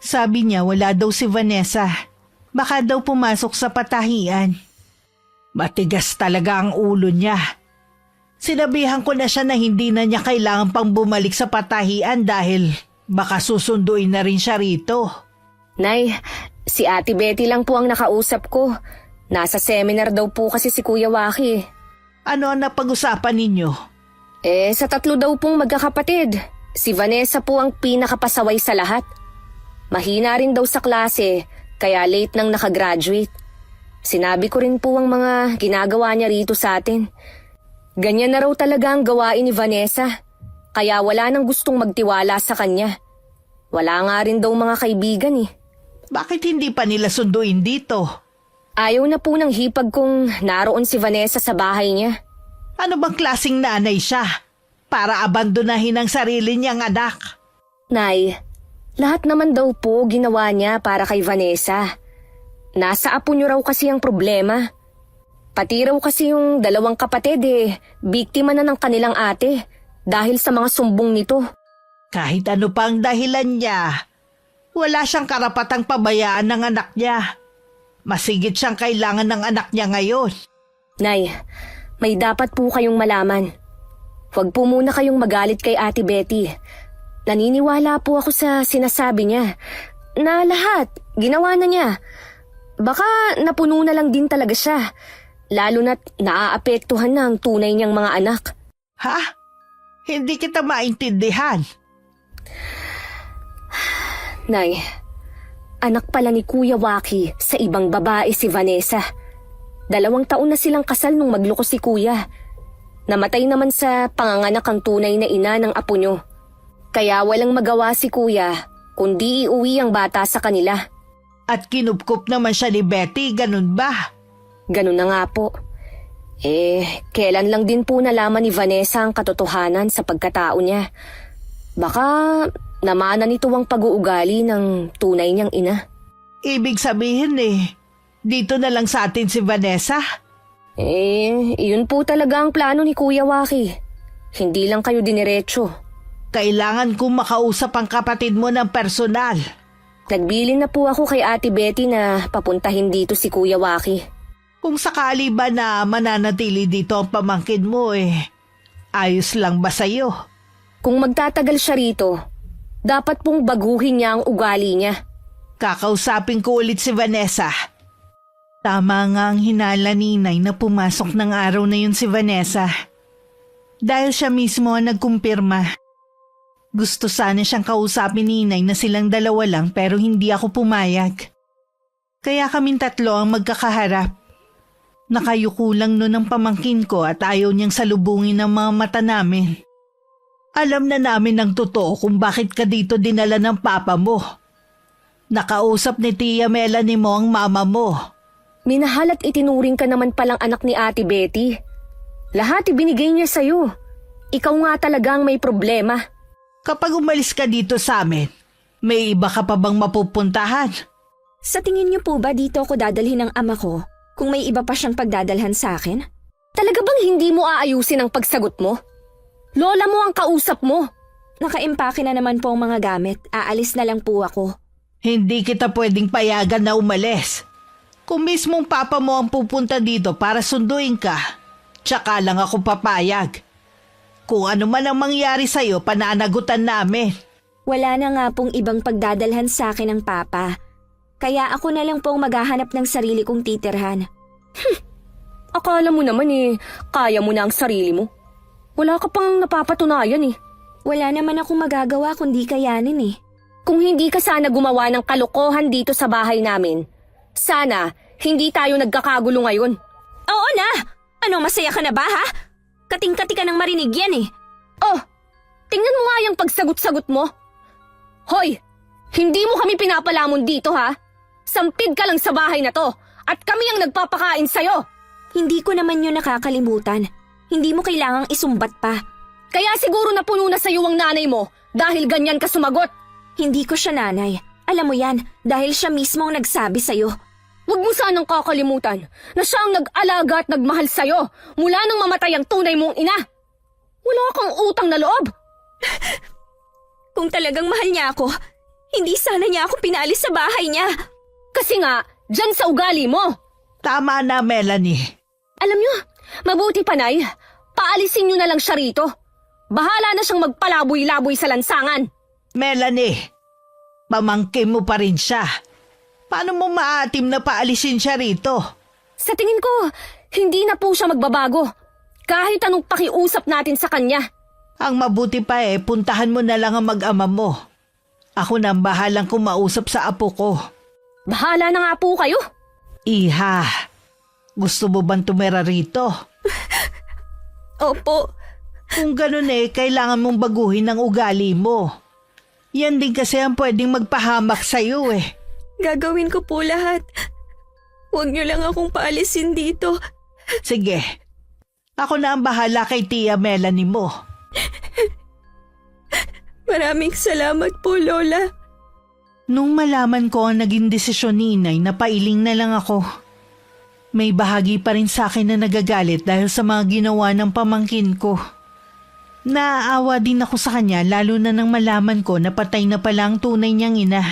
Sabi niya wala daw si Vanessa. Baka daw pumasok sa patahian. Matigas talaga ang ulo niya. Sinabihan ko na siya na hindi na niya kailangan pang bumalik sa patahian dahil baka susunduin na rin siya rito. Nay, si Ate Betty lang po ang nakausap ko. Nasa seminar daw po kasi si Kuya Waki. Ano ang napag-usapan ninyo? Sa 3 daw pong magkakapatid. Si Vanessa po ang pinakapasaway sa lahat. Mahina rin daw sa klase, kaya late nang nakagraduate. Sinabi ko rin po ang mga ginagawa niya rito sa atin. Ganyan na raw talaga ang gawain ni Vanessa. Kaya wala nang gustong magtiwala sa kanya. Wala nga rin daw mga kaibigan eh. Bakit hindi pa nila sunduin dito? Ayaw na po ng hipag kung naroon si Vanessa sa bahay niya. Ano bang klaseng nanay siya? Para abandonahin ang sarili niyang anak. Nay, lahat naman daw po ginawa niya para kay Vanessa. Nasa apo niyo raw kasi ang problema. Pati raw kasi yung 2 kapatid biktima na ng kanilang ate dahil sa mga sumbong nito. Kahit ano pa ang dahilan niya, wala siyang karapatang pabayaan ng anak niya. Masigit siyang kailangan ng anak niya ngayon. Nay, may dapat po kayong malaman. Huwag po muna kayong magalit kay Ate Betty. Naniniwala po ako sa sinasabi niya na lahat ginawa na niya. Baka napuno na lang din talaga siya, lalo na't naaapektuhan na ang tunay niyang mga anak. Ha? Hindi kita maintindihan. Nay, anak pala ni Kuya Waki sa ibang babae si Vanessa. 2 taon na silang kasal nung magloko si Kuya. Namatay naman sa panganganak ang tunay na ina ng apo niyo. Kaya walang magawa si Kuya kundi iuwi ang bata sa kanila. At kinupkup naman siya ni Betty, ganun ba? Ganun na nga po. Kailan lang din po nalaman ni Vanessa ang katotohanan sa pagkatao niya. Baka namana nito ang pag-uugali ng tunay niyang ina. Ibig sabihin dito na lang sa atin si Vanessa? Iyon po talaga ang plano ni Kuya Waki. Hindi lang kayo diniretso. Kailangan kong makausap ang kapatid mo ng personal. Nagbilin na po ako kay Ate Betty na papuntahin dito si Kuya Waki. Kung sakali ba na mananatili dito ang pamangkin mo ayos lang ba sa'yo? Kung magtatagal siya rito, dapat pong baguhin niya ang ugali niya. Kakausapin ko ulit si Vanessa. Tama nga ang hinala ni Inay na pumasok ng araw na yun si Vanessa. Dahil siya mismo ang nagkumpirma. Gusto sana siyang kausapin ni Inay na silang 2 lang pero hindi ako pumayag. Kaya kaming 3 ang magkakaharap. Nakayuko lang nun ang pamangkin ko at ayaw niyang salubungin ang mga mata namin. Alam na namin ng totoo kung bakit ka dito dinala ng papa mo. Nakausap ni Tia Melanie mo ang mama mo. Minahal at itinuring ka naman palang anak ni Ate Betty. Lahat ibinigay niya sa'yo. Ikaw nga talagang may problema. Kapag umalis ka dito sa amin, may iba ka pa bang mapupuntahan? Sa tingin niyo po ba dito ako dadalhin ng ama ko kung may iba pa siyang pagdadalhan sa akin? Talaga bang hindi mo aayusin ang pagsagot mo? Lola mo ang kausap mo. Nakaimpake na naman po ang mga gamit. Aalis na lang po ako. Hindi kita pwedeng payagan na umalis. Kung mismong papa mo ang pupunta dito para sunduin ka, tsaka lang ako papayag. Kung ano man ang mangyari sa'yo, pananagutan namin. Wala na nga pong ibang pagdadalhan sa akin ng papa. Kaya ako na lang pong maghahanap ng sarili kong titirhan. Akala mo naman kaya mo na ang sarili mo. Wala ka pang napapatunayan Wala naman akong magagawa kundi kayanin Kung hindi ka sana gumawa ng kalokohan dito sa bahay namin, sana hindi tayo nagkakagulo ngayon. Oo na! Ano, masaya ka na ba ha? Kating-kati ka nang marinig yan Oh, tingnan mo nga yung pagsagot-sagot mo. Hoy, hindi mo kami pinapalamon dito ha. Sampid ka lang sa bahay na to at kami ang nagpapakain sa'yo. Hindi ko naman yun nakakalimutan. Hindi mo kailangang isumbat pa. Kaya siguro napuno na sa'yo ang nanay mo dahil ganyan ka sumagot. Hindi ko siya nanay. Alam mo yan, dahil siya mismo ang nagsabi sa'yo. Huwag mo sanang kakalimutan na siya ang nag-alaga at nagmahal sa'yo mula nang mamatay ang tunay mong ina. Wala kang utang na loob. Kung talagang mahal niya ako, hindi sana niya ako pinaalis sa bahay niya. Kasi nga, dyan sa ugali mo. Tama na, Melanie. Alam nyo, mabuti panay, paalisin nyo na lang siya rito. Bahala na siyang magpalaboy-laboy sa lansangan. Melanie, pamangkin mo pa rin siya. Paano mo maatim na paalisin siya rito? Sa tingin ko, hindi na po siya magbabago. Kahit anong pakiusap natin sa kanya. Ang mabuti pa puntahan mo na lang ang mag-ama mo. Ako na ang bahalang kumausap sa apo ko. Bahala na nga po kayo. Iha, gusto mo bang tumira rito? Opo. Kung ganun kailangan mong baguhin ang ugali mo. Yan din kasi ang pwedeng magpahamak sa'yo Gagawin ko po lahat. Huwag niyo lang akong paalisin dito. Sige, ako na ang bahala kay Tia Melanie mo. Maraming salamat po, Lola. Nung malaman ko ang naging desisyon ni Inay na pailing na lang ako, may bahagi pa rin sa akin na nagagalit dahil sa mga ginawa ng pamangkin ko. Naaawa din ako sa kanya lalo na nang malaman ko na patay na pala ang tunay niyang ina.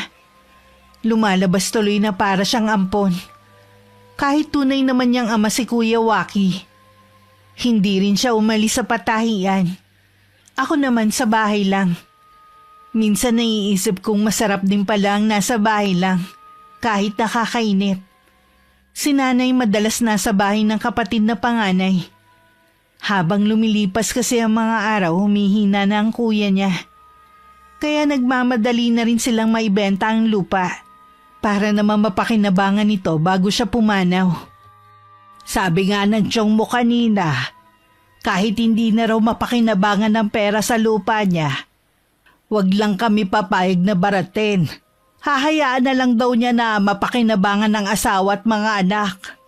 Lumalabas tuloy na para siyang ampon. Kahit tunay naman niyang ama si Kuya Waki, hindi rin siya umalis sa patahian. Ako naman sa bahay lang. Minsan naiisip kong masarap din pala ang nasa bahay lang, kahit nakakainit. Si nanay madalas nasa bahay ng kapatid na panganay. Habang lumilipas kasi ang mga araw, humihina na ang kuya niya. Kaya nagmamadali na rin silang maibenta ang lupa para naman mapakinabangan ito bago siya pumanaw. Sabi nga ng tiyong mo kanina, kahit hindi na raw mapakinabangan ng pera sa lupa niya, wag lang kami papayag na baratin. Hahayaan na lang daw niya na mapakinabangan ng asawa at mga anak.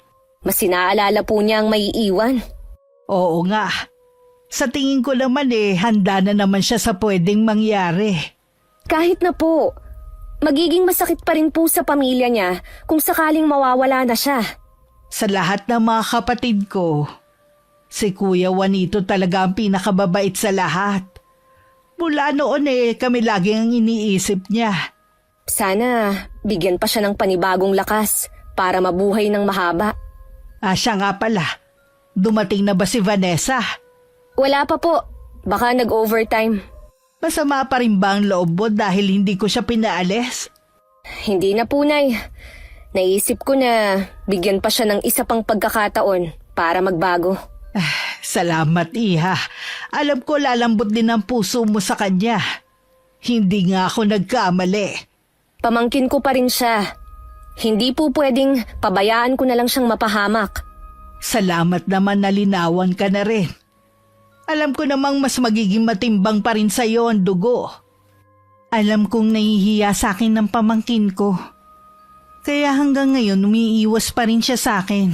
Mas sinaalala po niya ang maiiwan. Oo nga. Sa tingin ko naman handa na naman siya sa pwedeng mangyari. Kahit na po, magiging masakit pa rin po sa pamilya niya kung sakaling mawawala na siya. Sa lahat ng mga kapatid ko, si Kuya Juanito talaga ang pinakababait sa lahat. Mula noon kami laging ang iniisip niya. Sana bigyan pa siya ng panibagong lakas para mabuhay ng mahaba. Siya nga pala, dumating na ba si Vanessa? Wala pa po, baka nag-overtime. Masama pa rin ba ang loob mo dahil hindi ko siya pinaalis? Hindi na po, Nay. Naisip ko na bigyan pa siya ng isa pang pagkakataon para magbago. Salamat, Iha. Alam ko lalambot din ang puso mo sa kanya. Hindi nga ako nagkamali. Pamangkin ko pa rin siya. Hindi po pwedeng pabayaan ko na lang siyang mapahamak. Salamat naman na linawan ka na rin. Alam ko namang mas magiging matimbang pa rin sa'yo ang dugo. Alam kong nahihiya sa akin ng pamangkin ko. Kaya hanggang ngayon umiiwas pa rin siya sa akin.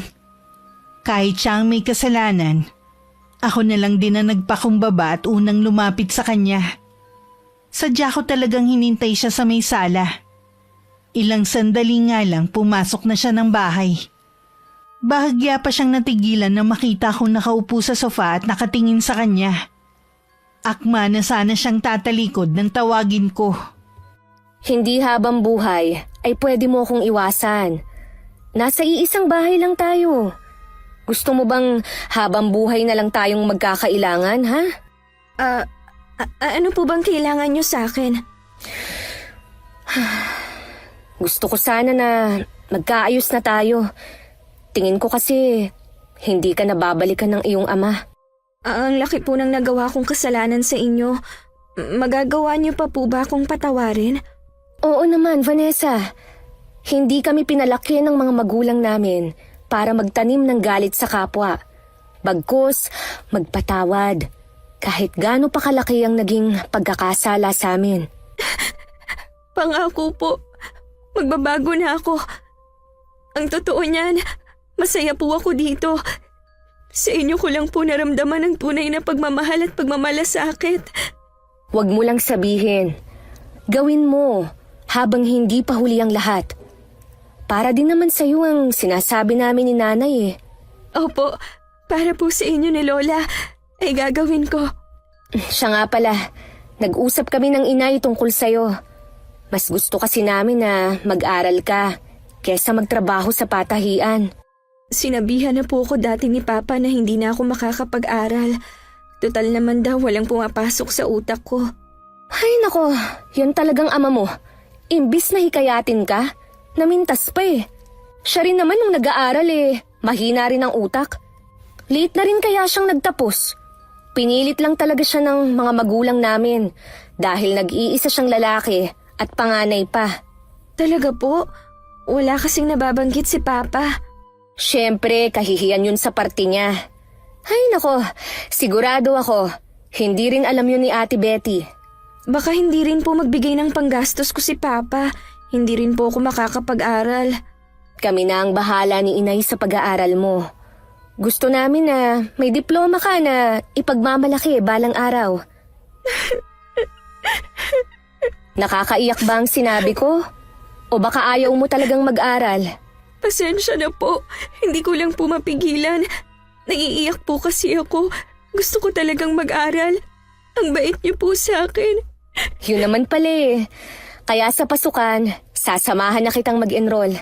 Kahit siya ang may kasalanan, ako na lang din ang nagpakumbaba at unang lumapit sa kanya. Sadya ko talagang hinintay siya sa may sala. Ilang sandali nga lang pumasok na siya ng bahay. Bahagya pa siyang natigilan na makita kong nakaupo sa sofa at nakatingin sa kanya. Akma na sana siyang tatalikod nang tawagin ko. Hindi habang buhay ay pwede mo akong iwasan. Nasa iisang bahay lang tayo. Gusto mo bang habang buhay na lang tayong magkakailangan, ha? Ano po bang kailangan niyo sa akin? Gusto ko sana na magkaayos na tayo. Tingin ko kasi hindi ka nababalikan ng iyong ama. Ang laki po ng nagawa kong kasalanan sa inyo. Magagawa niyo pa po ba akong patawarin? Oo naman, Vanessa. Hindi kami pinalaki ng mga magulang namin para magtanim ng galit sa kapwa. Bagkus, magpatawad. Kahit gaano pa kalaki ang naging pagkakasala sa amin. Pangako po, magbabago na ako. Ang totoo niyan, masaya po ako dito. Sa inyo ko lang po naramdaman ang tunay na pagmamahal at pagmamalasakit. Huwag mo lang sabihin. Gawin mo habang hindi pa huli ang lahat. Para din naman sa iyo ang sinasabi namin ni nanay eh. Opo, para po sa inyo ni Lola, ay gagawin ko. Siya nga pala, nag-usap kami ng inay tungkol sa'yo. Mas gusto kasi namin na mag-aral ka kesa magtrabaho sa patahian. Sinabihan na po ako dati ni Papa na hindi na ako makakapag-aral. Total naman daw walang pumapasok sa utak ko. Ay nako, yan talagang ama mo. Imbis na hikayatin ka, namintas pa eh. Siya rin naman nung nag-aaral eh, mahina rin ang utak. Late na rin kaya siyang nagtapos. Pinilit lang talaga siya ng mga magulang namin dahil nag-iisa siyang lalaki at panganay pa. Talaga po? Wala kasing nababanggit si Papa. Siyempre, kahihiyan yun sa parte niya. Ay nako, sigurado ako, hindi rin alam yun ni Ate Betty. Baka hindi rin po magbigay ng panggastos ko si Papa. Hindi rin po ako makakapag-aral. Kami na ang bahala ni Inay sa pag-aaral mo. Gusto namin na may diploma ka na ipagmamalaki balang araw. Nakakaiyak ba ang sinabi ko? O baka ayaw mo talagang mag-aral? Pasensya na po. Hindi ko lang po mapigilan. Naiiyak po kasi ako. Gusto ko talagang mag-aral. Ang bait niyo po sa akin. Yun naman pala eh. Kaya sa pasukan, sasamahan na kitang mag-enroll.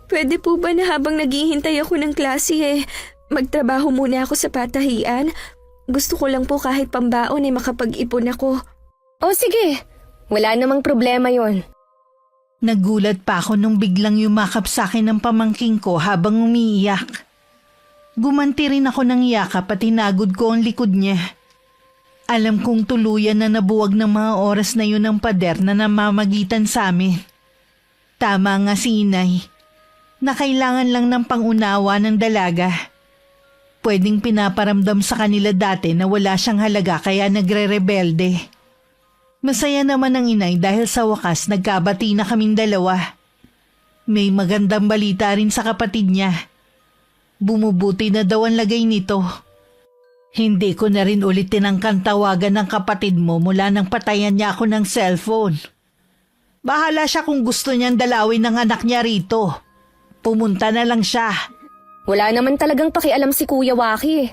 Pwede po ba na habang naghihintay ako ng klase magtrabaho muna ako sa patahian? Gusto ko lang po kahit pambaon makapag-ipon ako. O sige, wala namang problema yon. Nagulat pa ako nung biglang yumakap sa akin ng pamangking ko habang umiiyak. Gumanti rin ako ng yakap at tinagod ko ang likod niya. Alam kong tuluyan na nabuwag ng mga oras na yun ang pader na namamagitan sa amin. Tama nga si Inay, na kailangan lang ng pangunawa ng dalaga. Pwedeng pinaparamdam sa kanila dati na wala siyang halaga kaya nagre-rebelde. Masaya naman ang Inay dahil sa wakas nagkabati na kaming dalawa. May magandang balita rin sa kapatid niya. Bumubuti na daw ang lagay nito. Hindi ko na rin ulit tinangkang tawagan ng kapatid mo mula nang patayan niya ako ng cellphone. Bahala siya kung gusto niyang dalawin ng anak niya rito. Pumunta na lang siya. Wala naman talagang pakialam si Kuya Waki.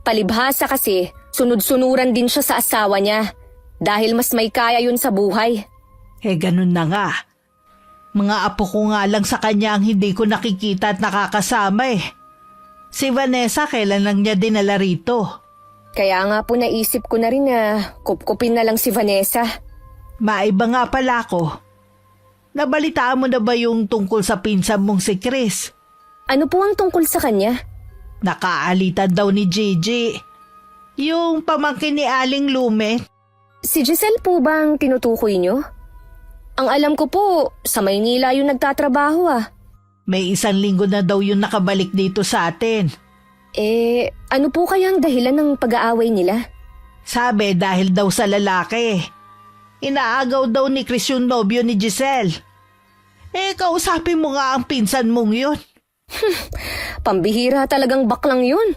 Palibhasa kasi, sunod-sunuran din siya sa asawa niya. Dahil mas may kaya yun sa buhay. Ganun na nga. Mga apo ko nga lang sa kanya ang hindi ko nakikita at nakakasama Si Vanessa kailan lang niya dinala rito. Kaya nga po naisip ko na rin na kupkupin na lang si Vanessa. Maiba nga pala ako. Nabalitaan mo na ba yung tungkol sa pinsan mong si Chris? Ano po ang tungkol sa kanya? Nakaalitan daw ni Gigi. Yung pamangkin ni Aling Lumet. Si Giselle po ba ang tinutukoy niyo? Ang alam ko po, sa Maynila yung nagtatrabaho May 1 linggo na daw yung nakabalik dito sa atin. Ano po kaya ang dahilan ng pag-aaway nila? Sabi dahil daw sa lalaki. Inaagaw daw ni Chris yung nobyo ni Giselle. Kausapin mo nga ang pinsan mong yun. Pambihira talagang baklang yun.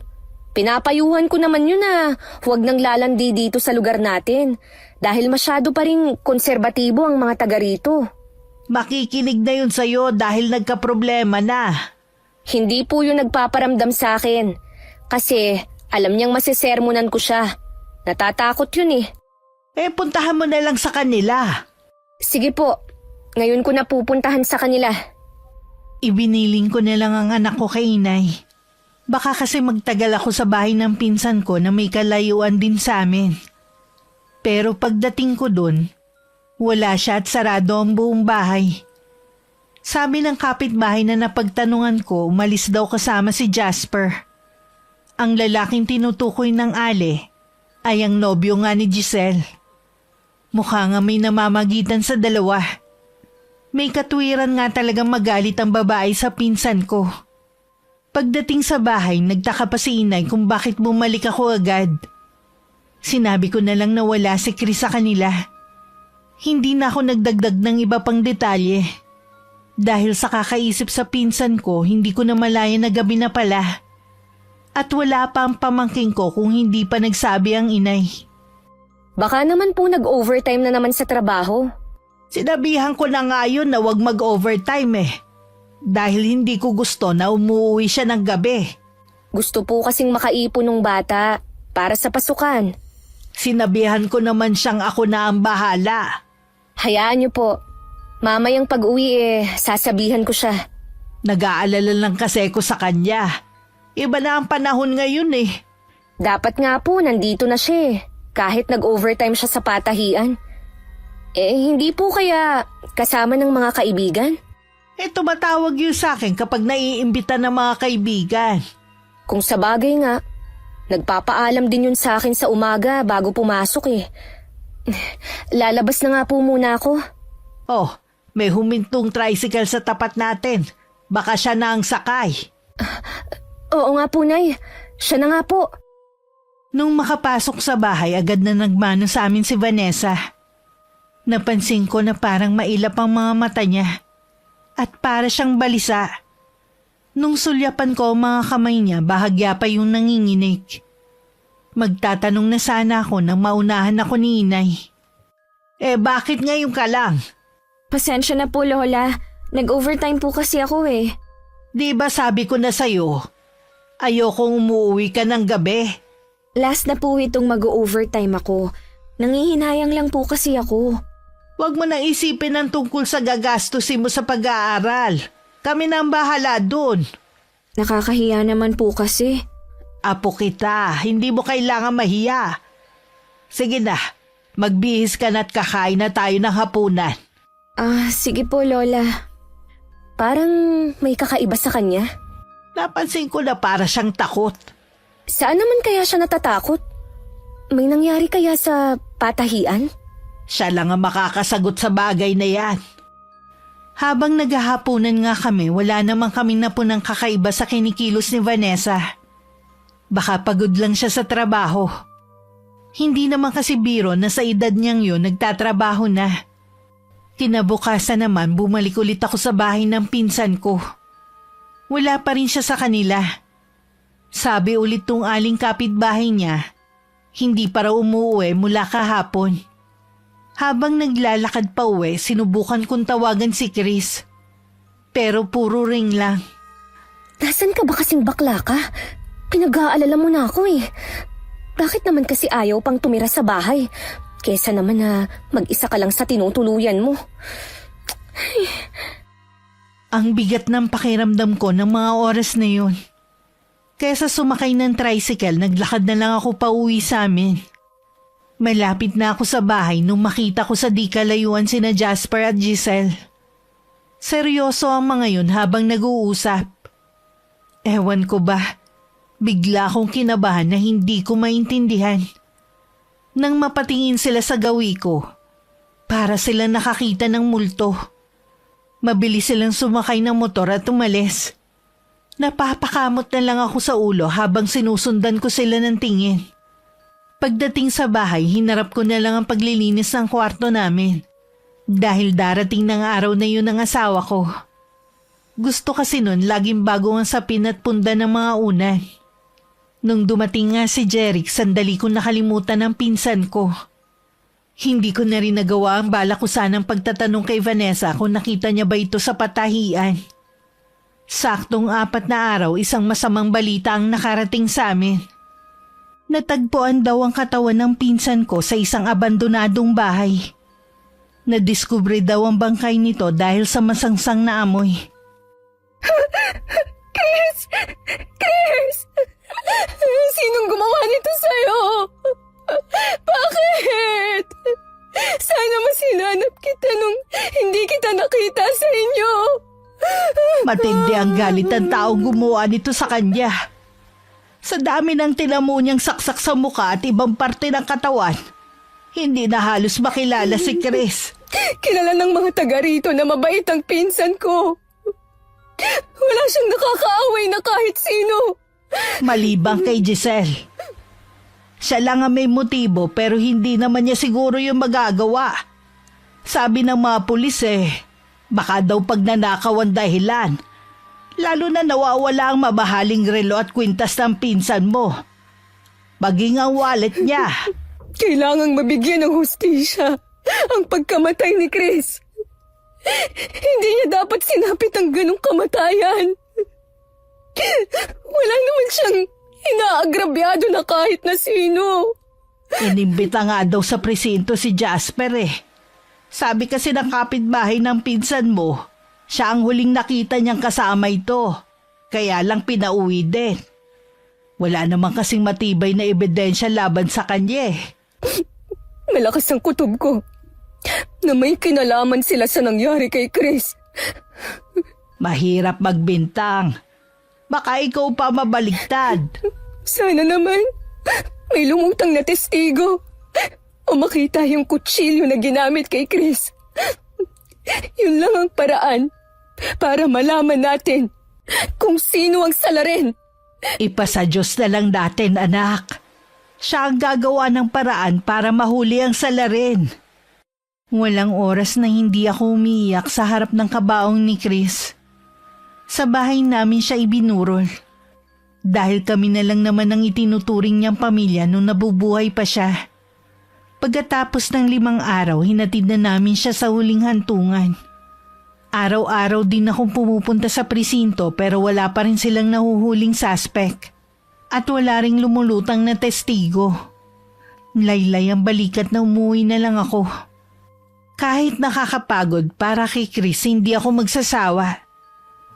Pinapayuhan ko naman yun na huwag nang lalandi dito sa lugar natin dahil masyado pa rin konserbatibo ang mga taga rito. Makikinig na yun sa'yo dahil nagkaproblema na. Hindi po yun nagpaparamdam sa akin kasi alam niyang masisermonan ko siya. Natatakot yun Puntahan mo na lang sa kanila. Sige po, ngayon ko na pupuntahan sa kanila. Ibiniling ko na lang ang anak ko kay Inay. Baka kasi magtagal ako sa bahay ng pinsan ko na may kalayuan din sa amin. Pero pagdating ko dun, wala siya at sarado ang buong bahay. Sabi ng kapitbahay na napagtanungan ko, umalis daw kasama si Jasper. Ang lalaking tinutukoy ng Ale ay ang nobyo nga ni Giselle. Mukha nga may namamagitan sa dalawa. May katwiran nga talagang magalit ang babae sa pinsan ko. Pagdating sa bahay, nagtaka pa si inay kung bakit bumalik ako agad. Sinabi ko na lang na wala si Chris sa kanila. Hindi na ako nagdagdag ng iba pang detalye. Dahil sa kakaisip sa pinsan ko, hindi ko na malaya na gabi na pala. At wala pa ang pamangking ko kung hindi pa nagsabi ang inay. Baka naman po nag-overtime na naman sa trabaho. Sinabihan ko na nga yun na wag mag-overtime Dahil hindi ko gusto na umuwi siya ng gabi. Gusto po kasing makaipon ng bata para sa pasukan. Sinabihan ko naman siyang ako na ang bahala. Hayaan niyo po. Mamayang pag-uwi sasabihan ko siya. Nag-aalala lang kasi ko sa kanya. Iba na ang panahon ngayon Dapat nga po nandito na siya kahit nag-overtime siya sa patahian. Hindi po kaya kasama ng mga kaibigan? Tumatawag yun sa akin kapag naiimbita ng mga kaibigan. Kung sa bagay nga, nagpapaalam din yun sa akin sa umaga bago pumasok Lalabas na nga po muna ako. Oh, may humintong tricycle sa tapat natin. Baka siya na ang sakay. Oo nga po, Nay. Siya na nga po. Nung makapasok sa bahay, agad na nagmano sa amin si Vanessa. Napansin ko na parang mailap ang mga mata niya at para siyang balisa. Nung sulyapan ko ang mga kamay niya, bahagya pa yung nanginginig. Magtatanong na sana ako nang maunahan ako ni inay. Bakit ngayon ka lang? Pasensya na po, Lola. Nag-overtime po kasi ako Di ba sabi ko na sa'yo, ayokong umuwi ka ng gabi. Last na po itong mag-overtime ako. Nangihinayang lang po kasi ako. Huwag mo nang isipin ang tungkol sa gagastusin mo sa pag-aaral. Kami na ang bahala dun. Nakakahiya naman po kasi. Apo kita, hindi mo kailangan mahiya. Sige na, magbihis ka na at kakain na tayo ng hapunan. Sige po, Lola. Parang may kakaiba sa kanya. Napansin ko na para siyang takot. Saan naman kaya siya natatakot? May nangyari kaya sa patahian? Siya lang ang makakasagot sa bagay na yan. Habang naghahapunan nga kami, wala naman kaming napunang kakaiba sa kinikilos ni Vanessa. Baka pagod lang siya sa trabaho. Hindi naman kasi biro na sa edad niyang yun nagtatrabaho na. Kinabukasan naman bumalik ulit ako sa bahay ng pinsan ko. Wala pa rin siya sa kanila. Sabi ulit tong aling kapitbahay niya, hindi pa raw umuwi mula kahapon. Habang naglalakad pa uwi, sinubukan kong tawagan si Chris. Pero puro ring lang. Nasaan ka ba kasing bakla ka? Pinag-aalala mo na ako Bakit naman kasi ayaw pang tumira sa bahay? Kesa naman na mag-isa ka lang sa tinutuluyan mo. Ang bigat ng pakiramdam ko ng mga oras na yun. Kesa sumakay ng tricycle, naglakad na lang ako pauwi sa amin. Malapit na ako sa bahay nung makita ko sa di kalayuan sina Jasper at Giselle. Seryoso ang mga yun habang nag-uusap. Ewan ko ba, bigla akong kinabahan na hindi ko maintindihan. Nang mapatingin sila sa gawi ko, para sila nakakita ng multo. Mabilis silang sumakay ng motor at umalis. Napapakamot na lang ako sa ulo habang sinusundan ko sila ng tingin. Pagdating sa bahay, hinarap ko na lang ang paglilinis ng kwarto namin. Dahil darating ng araw na yun ang asawa ko. Gusto kasi nun laging bago ang sapin at punda ng mga unan. Nung dumating nga si Jeric, sandali ko nakalimutan ang pinsan ko. Hindi ko na rin nagawa ang balak ko sanang pagtatanong kay Vanessa kung nakita niya ba ito sa patahian. Saktong 4 na araw, isang masamang balita ang nakarating sa amin. Natagpuan daw ang katawan ng pinsan ko sa isang abandonadong bahay. Nadiskubre daw ang bangkay nito dahil sa masangsang na amoy. Chris! Chris! Sinong gumawa nito sa'yo? Bakit? Sana masinanap kita nung hindi kita nakita sa inyo. Matindi ang galit ng taong gumawa nito sa kanya. Sa dami ng tinamo niyang saksak sa mukha at ibang parte ng katawan, hindi na halos makilala si Chris. Kilala ng mga taga rito na mabait ang pinsan ko. Wala siyang nakakaaway na kahit sino. Malibang kay Giselle. Siya lang ang may motibo pero hindi naman niya siguro yung magagawa. Sabi ng mga pulis baka daw pagnanakaw ang dahilan. Lalo na nawawala ang mabahaling relo at kwintas ng pinsan mo. Maging ang wallet niya. Kailangang mabigyan ng hustisya ang pagkamatay ni Chris. Hindi niya dapat sinapit ang ganong kamatayan. Wala naman siyang inaagrabyado na kahit na sino. Inimbita nga daw sa presinto si Jasper Sabi kasi ng kapitbahay ng pinsan mo, siya ang huling nakita niyang kasama ito. Kaya lang pinauwi din. Wala naman kasing matibay na ebidensya laban sa kanya Malakas ang kutob ko na may kinalaman sila sa nangyari kay Chris. Mahirap magbintang. Baka ikaw pa mabaligtad. Sana naman may lumutang na testigo o makita yung kutsilyo na ginamit kay Chris. Yun lang ang paraan para malaman natin kung sino ang salarin. Ipasa Diyos na lang natin, anak. Siya ang gagawa ng paraan para mahuli ang salarin. Walang oras na hindi ako umiiyak sa harap ng kabaong ni Chris. Sa bahay namin siya ibinurol. Dahil kami na lang naman ang itinuturing niyang pamilya nung nabubuhay pa siya. Pagkatapos ng 5 araw, hinatid na namin siya sa huling hantungan. Araw-araw din akong pumupunta sa presinto pero wala pa rin silang nahuhuling suspect. At wala ring lumulutang na testigo. Laylay ang balikat na umuwi na lang ako. Kahit nakakapagod para kay Chris, hindi ako magsasawa.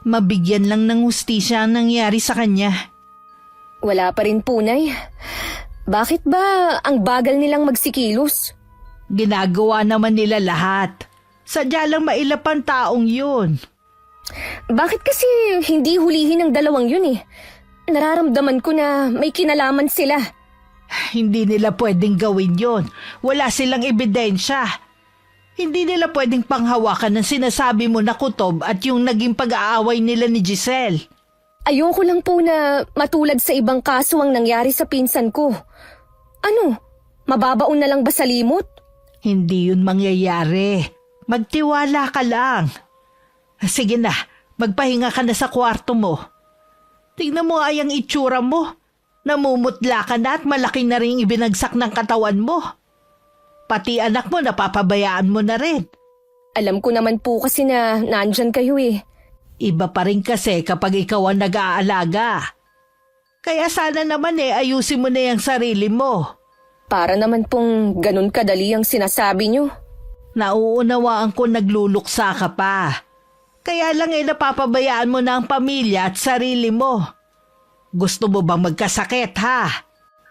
Mabigyan lang ng hustisya ang nangyari sa kanya. Wala pa rin punay. Bakit ba ang bagal nilang magsikilos? Ginagawa naman nila lahat. Sadya lang mailap ang taong yun. Bakit kasi hindi hulihin ang dalawang yun Nararamdaman ko na may kinalaman sila. Hindi nila pwedeng gawin yun. Wala silang ebidensya. Hindi nila pwedeng panghawakan ng sinasabi mo na kutob at yung naging pag-aaway nila ni Giselle. Ayoko lang po na matulad sa ibang kaso ang nangyari sa pinsan ko. Ano? Mababaon na lang ba sa limot? Hindi yun mangyayari. Magtiwala ka lang. Sige na, magpahinga ka na sa kwarto mo. Tingnan mo ay ang itsura mo. Namumutla ka na at malaki na rin ibinagsak ng katawan mo. Pati anak mo napapabayaan mo na rin. Alam ko naman po kasi na nandyan kayo Iba pa rin kasi kapag ikaw ang nag-aalaga. Kaya sana naman ayusin mo na yung sarili mo. Para naman pong ganun kadali ang sinasabi nyo. Nauunawaan ko nagluluksa ka pa. Kaya lang napapabayaan mo na ang pamilya at sarili mo. Gusto mo bang magkasakit ha?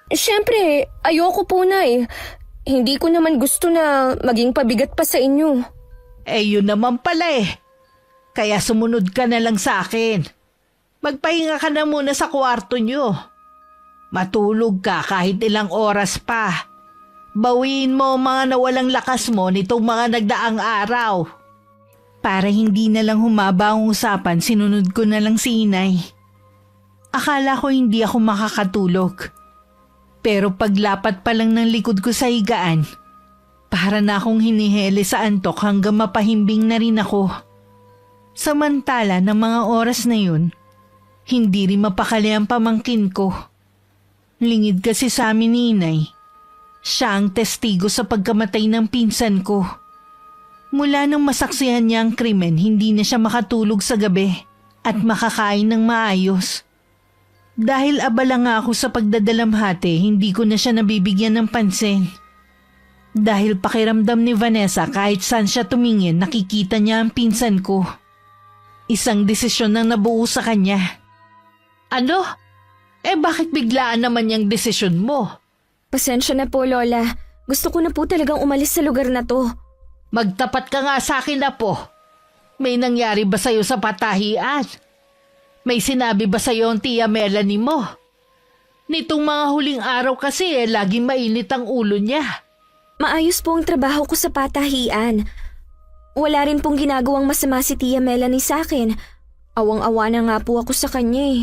Siyempre, ayoko po na Hindi ko naman gusto na maging pabigat pa sa inyo. Yun naman pala Kaya sumunod ka na lang sa akin. Magpahinga ka na muna sa kwarto nyo. Matulog ka kahit ilang oras pa. Bawiin mo ang mga nawalang lakas mo nitong mga nagdaang araw. Para hindi na lang humaba ang usapan, sinunod ko na lang si Inay. Akala ko hindi ako makakatulog. Pero paglapat pa lang ng likod ko sa higaan, para na akong hinihele sa antok hanggang mapahimbing na rin ako. Samantala ng mga oras na yun, hindi rin mapakali ang pamangkin ko. Lingid kasi sa amin ni Inay. Siya ang testigo sa pagkamatay ng pinsan ko. Mula nang masaksihan niya ang krimen, hindi na siya makatulog sa gabi at makakain ng maayos. Dahil abala nga ako sa pagdadalamhati, hindi ko na siya nabibigyan ng pansin. Dahil pakiramdam ni Vanessa kahit saan siya tumingin, nakikita niya ang pinsan ko. Isang desisyon ang nabuo sa kanya. Ano? Bakit biglaan naman yung desisyon mo? Pasensya na po, Lola. Gusto ko na po talagang umalis sa lugar na to. Magtapat ka nga sa akin, Apo. May nangyari ba sa'yo sa patahian? May sinabi ba sa'yo ang tiya Melanie mo? Nitong mga huling araw kasi laging mainit ang ulo niya. Maayos po ang trabaho ko sa patahian. Wala rin pong ginagawang masama si Tia Melanie sa akin. Awang-awa na nga po ako sa kanya eh.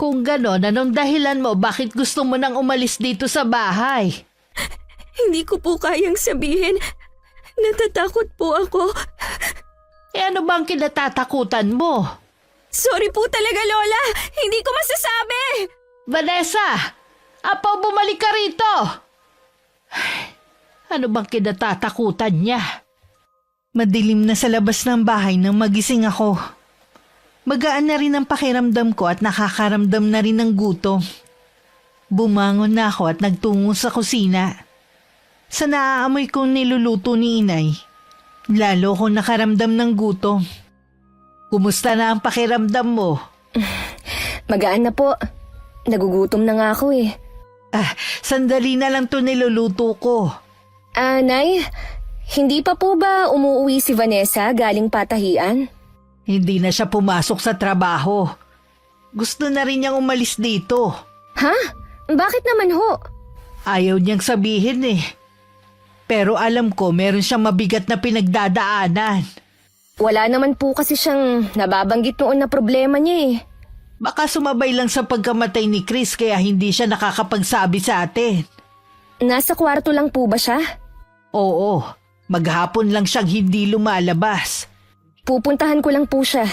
Kung ganon, anong dahilan mo bakit gusto mo nang umalis dito sa bahay? Hindi ko po kayang sabihin. Natatakot po ako. Ano bang kinatatakutan mo? Sorry po talaga, Lola. Hindi ko masasabi. Vanessa! Apaw, bumalik ka rito! Ano bang kinatatakutan niya? Madilim na sa labas ng bahay nang magising ako. Magaan na rin ang pakiramdam ko at nakakaramdam na rin ng gutom. Bumangon na ako at nagtungo sa kusina. Sa naaamoy kong niluluto ni inay, lalo kong nakaramdam ng gutom. Kumusta na ang pakiramdam mo? Magaan na po. Nagugutom na nga ako eh. Sandali na lang to niluluto ko. Nay, hindi pa po ba umuwi si Vanessa galing patahian? Hindi na siya pumasok sa trabaho. Gusto na rin niyang umalis dito. Ha? Bakit naman ho? Ayaw niyang sabihin eh. Pero alam ko meron siyang mabigat na pinagdadaanan. Wala naman po kasi siyang nababanggit noon na problema niya eh. Baka sumabay lang sa pagkamatay ni Chris kaya hindi siya nakakapagsabi sa atin. Nasa kwarto lang po ba siya? Oo, maghapon lang siyang hindi lumalabas. Pupuntahan ko lang po siya.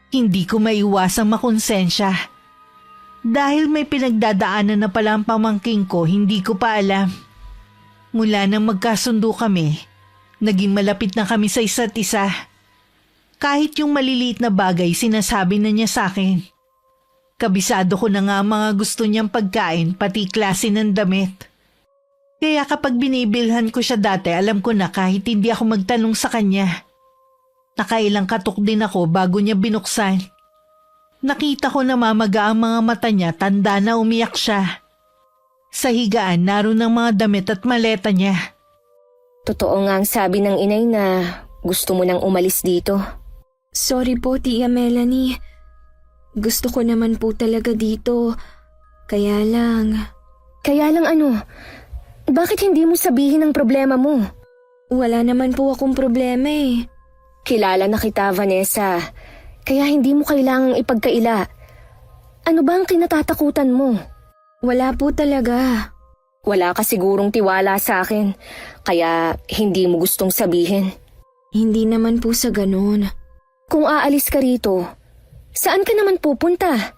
Hindi ko maiwasang makonsensya. Dahil may pinagdadaanan na pala ang pamangking ko, hindi ko pa alam. Mula nang magkasundo kami, naging malapit na kami sa isa't isa. Kahit yung maliliit na bagay sinasabi na niya sa akin. Kabisado ko na nga ang mga gusto niyang pagkain pati klase ng damit. Kaya kapag binibilhan ko siya dati alam ko na kahit hindi ako magtanong sa kanya. Nakailang katok din ako bago niya binuksan. Nakita ko na mamaga ang mga mata niya, tanda na umiyak siya. Sa higaan naroon ang mga damit at maleta niya. Totoo nga ang sabi ng inay na gusto mo nang umalis dito. Sorry po, Tia Melanie. Gusto ko naman po talaga dito. Kaya lang... Kaya lang ano? Bakit hindi mo sabihin ang problema mo? Wala naman po akong problema eh. Kilala na kita, Vanessa. Kaya hindi mo kailangang ipagkaila. Ano ba ang kinatatakutan mo? Wala po talaga. Wala ka sigurong tiwala sa akin. Kaya hindi mo gustong sabihin. Hindi naman po sa ganun. Kung aalis ka rito, saan ka naman pupunta?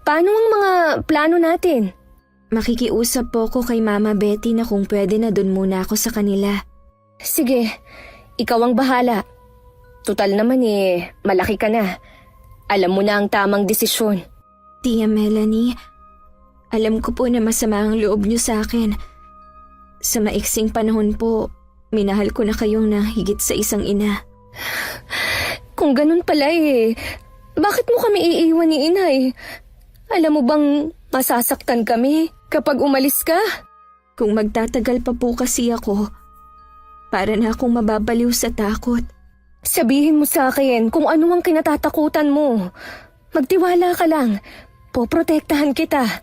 Paano ang mga plano natin? Makikiusap po ko kay Mama Betty na kung pwede na dun muna ako sa kanila. Sige, ikaw ang bahala. Tutal naman malaki ka na. Alam mo na ang tamang desisyon. Tia Melanie, alam ko po na masama ang loob niyo sa akin. Sa maiksing panahon po, minahal ko na kayong higit sa isang ina. Kung ganun pala bakit mo kami iiwan ni inay? Alam mo bang masasaktan kami kapag umalis ka? Kung magtatagal pa po kasi ako, para na akong mababaliw sa takot. Sabihin mo sa akin kung ano ang kinatatakutan mo. Magtiwala ka lang. Poprotektahan kita.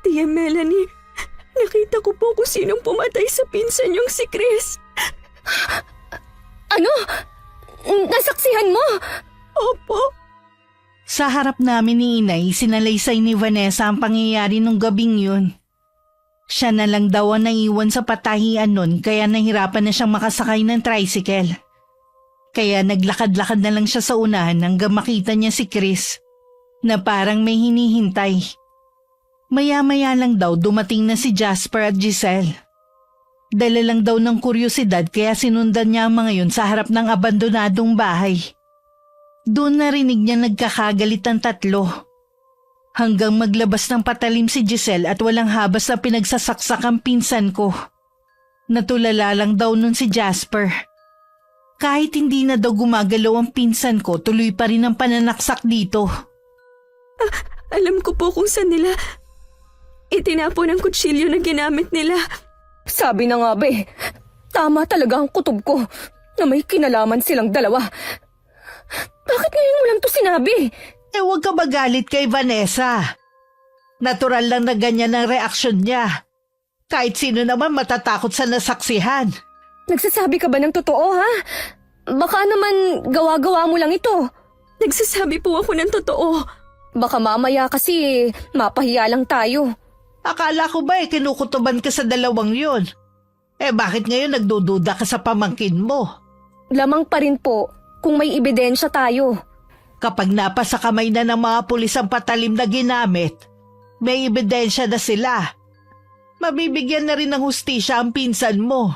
Tia Melanie, nakita ko po kung sinong pumatay sa pinsan niyong si Chris. Ano? Nasaksihan mo? Opo. Sa harap namin ni inay, sinalaysay ni Vanessa ang pangyayari nung gabing yun. Siya na lang daw ang naiwan sa patahian nun kaya nahirapan na siyang makasakay ng tricycle. Kaya naglakad-lakad na lang siya sa unahan hanggang makita niya si Chris na parang may hinihintay. Maya-maya lang daw dumating na si Jasper at Giselle. Dala lang daw ng kuryosidad kaya sinundan niya ang mga yun sa harap ng abandonadong bahay. Doon narinig niya nagkakagalit ang tatlo. Hanggang maglabas ng patalim si Giselle at walang habas na pinagsasaksak ang pinsan ko. Natulala lang daw nun si Jasper. Kahit hindi na daw gumagalaw ang pinsan ko, tuloy pa rin ang pananaksak dito. Alam ko po kung saan nila itinapon ang kutsilyo na ginamit nila. Sabi na nga ba tama talaga ang kutob ko na may kinalaman silang dalawa. Bakit ngayon mo lang to sinabi? Huwag ka magalit kay Vanessa. Natural lang na ganyan ang reaksyon niya. Kahit sino naman matatakot sa nasaksihan. Nagsasabi ka ba ng totoo, ha? Baka naman gawa-gawa mo lang ito. Nagsasabi po ako ng totoo. Baka mamaya kasi mapahiya lang tayo. Akala ko ba kinukutuban ka sa dalawang yun? Bakit ngayon nagdududa ka sa pamangkin mo? Lamang pa rin po kung may ebidensya tayo. Kapag napasa kamay na ng mga pulis ang patalim na ginamit, may ebidensya na sila. Mabibigyan na rin ng hustisya ang pinsan mo.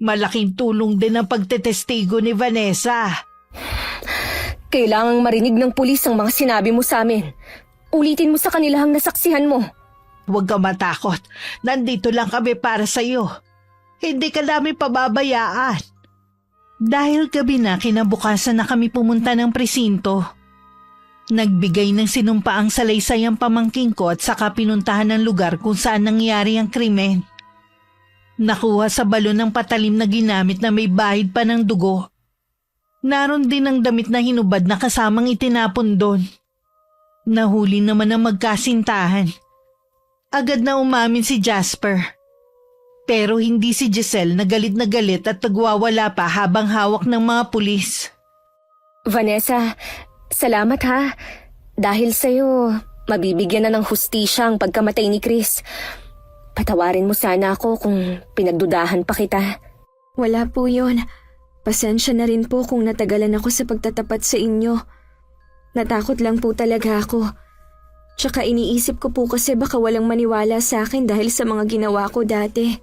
Malaking tulong din ang pagtetestigo ni Vanessa. Kailangang marinig ng pulis ang mga sinabi mo sa amin. Ulitin mo sa kanila ang nasaksihan mo. Huwag ka matakot. Nandito lang kami para sa'yo. Hindi ka namin pababayaan. Dahil gabi na, kinabukasan na kami pumunta ng presinto. Nagbigay ng sinumpaang salaysay ang pamangking ko at saka pinuntahan ng lugar kung saan nangyari ang krimen. Nakuha sa balon ng patalim na ginamit na may bahid pa ng dugo. Naroon din ang damit na hinubad na kasamang itinapon doon. Nahuli naman ang magkasintahan. Agad na umamin si Jasper. Pero hindi si Giselle na galit at nagwawala pa habang hawak ng mga pulis. Vanessa, salamat ha. Dahil sa'yo, mabibigyan na ng hustisya ang pagkamatay ni Chris. Patawarin mo sana ako kung pinagdudahan pa kita. Wala po yun. Pasensya na rin po kung natagalan ako sa pagtatapat sa inyo. Natakot lang po talaga ako. Tsaka iniisip ko po kasi baka walang maniwala sa akin dahil sa mga ginawa ko dati.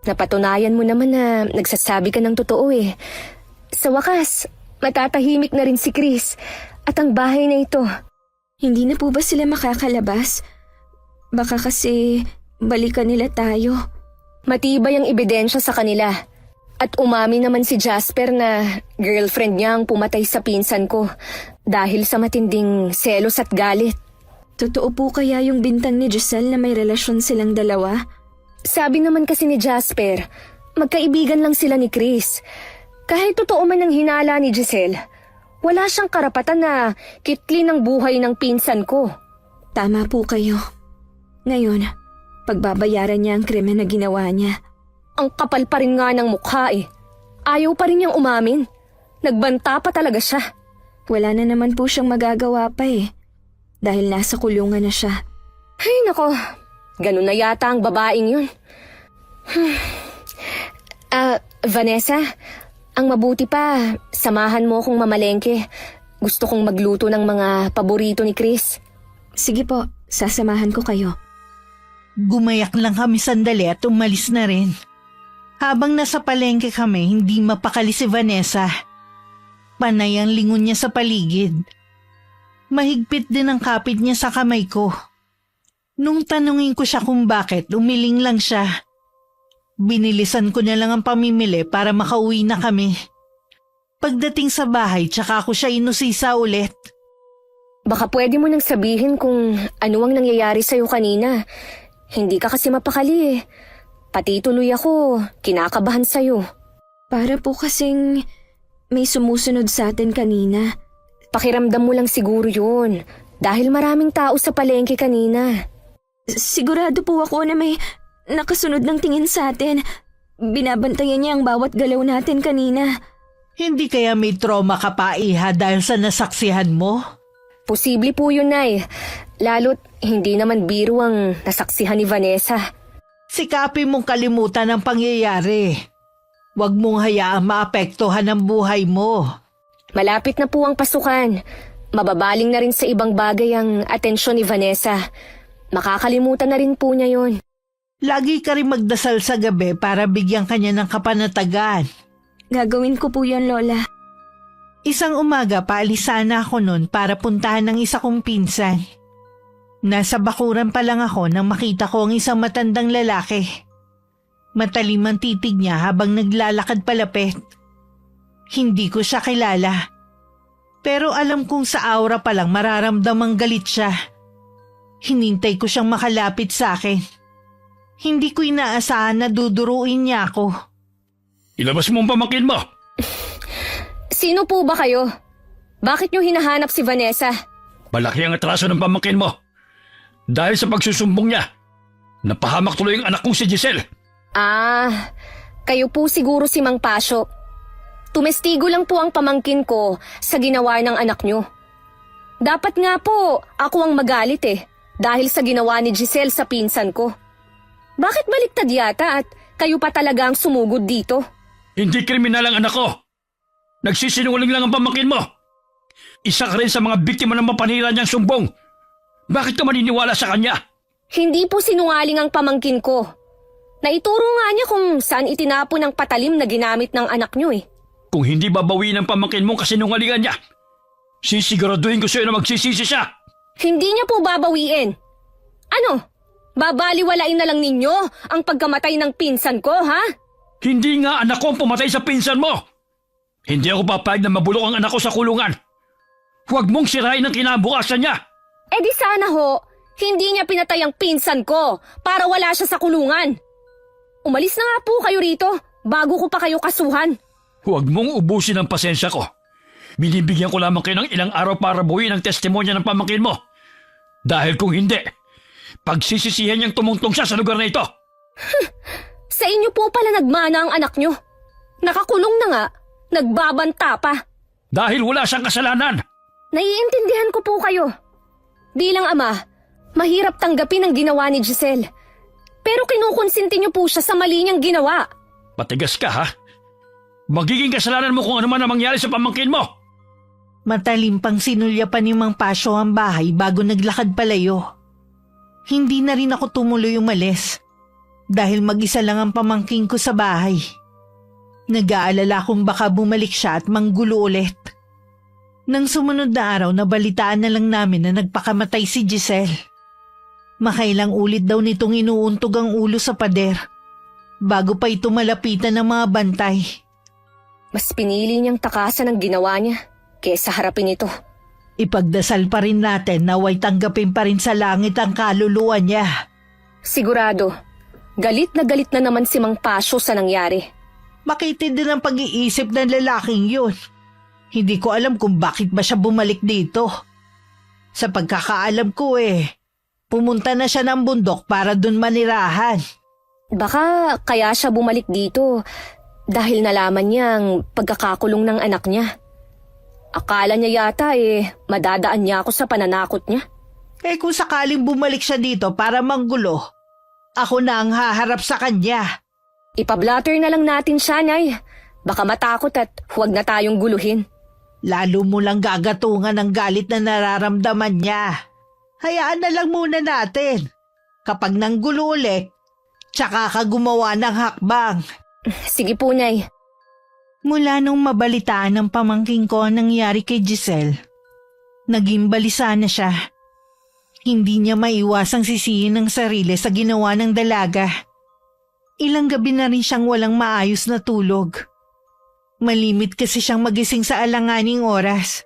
Napatunayan mo naman na nagsasabi ka ng totoo eh. Sa wakas, matatahimik na rin si Chris at ang bahay na ito. Hindi na po ba sila makakalabas? Baka kasi balikan nila tayo. Matibay ang ebidensya sa kanila. At umamin naman si Jasper na girlfriend niya ang pumatay sa pinsan ko dahil sa matinding selos at galit. Totoo po kaya yung bintang ni Giselle na may relasyon silang dalawa? Sabi naman kasi ni Jasper, magkaibigan lang sila ni Chris. Kahit totoo man ang hinala ni Giselle, wala siyang karapatan na kitlin ang buhay ng pinsan ko. Tama po kayo. Ngayon, pagbabayaran niya ang krimen na ginawa niya. Ang kapal pa rin nga ng mukha eh. Ayaw pa rin niyang umamin. Nagbanta pa talaga siya. Wala na naman po siyang magagawa pa eh. Dahil nasa kulungan na siya. Ay nako, ganun na yata ang babaeng yun. Vanessa, ang mabuti pa, samahan mo akong mamalengke. Gusto kong magluto ng mga paborito ni Chris. Sige po, sasamahan ko kayo. Gumayak lang kami sandali at umalis na rin. Habang nasa palengke kami, hindi mapakali si Vanessa. Panay ang lingon niya sa paligid. Mahigpit din ang kapit niya sa kamay ko. Nung tanungin ko siya kung bakit, umiling lang siya. Binilisan ko na lang ang pamimili para makauwi na kami. Pagdating sa bahay, tsaka ako siya inusisa ulit. Baka pwede mo nang sabihin kung ano ang nangyayari sa'yo kanina. Hindi ka kasi mapakali eh. Pati tuloy ako, kinakabahan sa'yo. Para po kasing may sumusunod sa atin kanina. Pakiramdam mo lang siguro yun. Dahil maraming tao sa palengke kanina. Sigurado po ako na may nakasunod ng tingin sa atin. Binabantayan niya ang bawat galaw natin kanina. Hindi kaya may trauma ka pa, Iha, dahil sa nasaksihan mo? Posible po yun, Nay. Lalo't hindi naman biro ang nasaksihan ni Vanessa. Sikapin mong kalimutan ang pangyayari. Huwag mong hayaang maapektuhan ang buhay mo. Malapit na po ang pasukan. Mababaling na rin sa ibang bagay ang atensyon ni Vanessa. Makakalimutan na rin po niya yun. Lagi ka rin magdasal sa gabi para bigyan kanya ng kapanatagan. Gagawin ko po yun, Lola. Isang umaga, paalisan na ako nun para puntahan ng isa kong pinsan. Nasa bakuran pa lang ako nang makita ko ang isang matandang lalaki. Matalim ang titig niya habang naglalakad palapit. Hindi ko siya kilala. Pero alam kong sa aura pa lang mararamdamang galit siya. Hinintay ko siyang makalapit sa akin. Hindi ko inaasahan na duduruin niya ako. Ilabas mo ang pamangkin mo! Sino po ba kayo? Bakit niyo hinahanap si Vanessa? Malaki ang atraso ng pamangkin mo. Dahil sa pagsusumbong niya, napahamak tuloy ang anak kong si Giselle. Ah, kayo po siguro si Mang Pasyo. Tumestigo lang po ang pamangkin ko sa ginawa ng anak nyo. Dapat nga po ako ang magalit dahil sa ginawa ni Giselle sa pinsan ko. Bakit baliktad yata at kayo pa talaga ang sumugod dito? Hindi kriminal ang anak ko. Nagsisinungaling lang ang pamangkin mo. Isa ka rin sa mga biktima ng mapanira niyang sumbong. Bakit ka maniniwala sa kanya? Hindi po sinungaling ang pamangkin ko. Naituro nga niya kung saan itinapon ang patalim na ginamit ng anak nyo Kung hindi babawiin ng pamangkin mong kasinungalingan niya, sisiguraduhin ko sa'yo na magsisisi siya. Hindi niya po babawiin. Ano? Babaliwalain na lang ninyo ang pagkamatay ng pinsan ko, ha? Hindi nga anak ko ang pumatay sa pinsan mo. Hindi ako papayag na mabulok ang anak ko sa kulungan. Huwag mong sirain ang kinabukasan niya. Eh di sana ho, hindi niya pinatay ang pinsan ko para wala siya sa kulungan. Umalis na nga po kayo rito bago ko pa kayo kasuhan. Huwag mong ubusin ang pasensya ko. Binibigyan ko lamang kayo ng ilang araw para buuin ang testimonya ng pamangkin mo. Dahil kung hindi, pagsisisihan niyang tumungtong siya sa lugar na ito. Sa inyo po pala nagmana ang anak niyo. Nakakulong na nga, nagbabanta pa. Dahil wala siyang kasalanan. Naiintindihan ko po kayo. Bilang ama, mahirap tanggapin ang ginawa ni Giselle. Pero kinukonsinti niyo po siya sa mali niyang ginawa. Matigas ka ha? Magiging kasalanan mo kung ano man ang mangyari sa pamangkin mo. Matalim pang sinulya pa ni Mang Pasyo ang bahay bago naglakad palayo. Hindi na rin ako tumuloy umalis dahil mag-isa lang ang pamangkin ko sa bahay. Nag-aalala kung baka bumalik siya at manggulo ulit. Nang sumunod na araw, nabalitaan na lang namin na nagpakamatay si Giselle. Makailang ulit daw nitong inuuntog ang ulo sa pader bago pa ito malapitan ng mga bantay. Mas pinili niyang takasan ang ginawa niya kesa harapin ito. Ipagdasal pa rin natin na nawa'y tanggapin pa rin sa langit ang kaluluwa niya. Sigurado, galit na naman si Mang Pasyo sa nangyari. Makitid din ang pag-iisip ng lalaking yun. Hindi ko alam kung bakit ba siya bumalik dito. Sa pagkakaalam ko pumunta na siya ng bundok para dun manirahan. Baka kaya siya bumalik dito dahil nalaman niya ang pagkakakulong ng anak niya. Akala niya yata madadaan niya ako sa pananakot niya. Kung sakaling bumalik siya dito para manggulo, ako na ang haharap sa kanya. Ipablatter na lang natin siya, Nay. Baka matakot at huwag na tayong guluhin. Lalo mo lang gagatungan ang galit na nararamdaman niya. Hayaan na lang muna natin. Kapag nanggulo ulit, tsaka ka gumawa ng hakbang. Sige po, Nay. Mula nung mabalitaan ng pamangking ko ang nangyari kay Giselle, naging balisa na siya. Hindi niya maiwasang sisihin ang sarili sa ginawa ng dalaga. Ilang gabi na rin siyang walang maayos na tulog. Malimit kasi siyang magising sa alanganing oras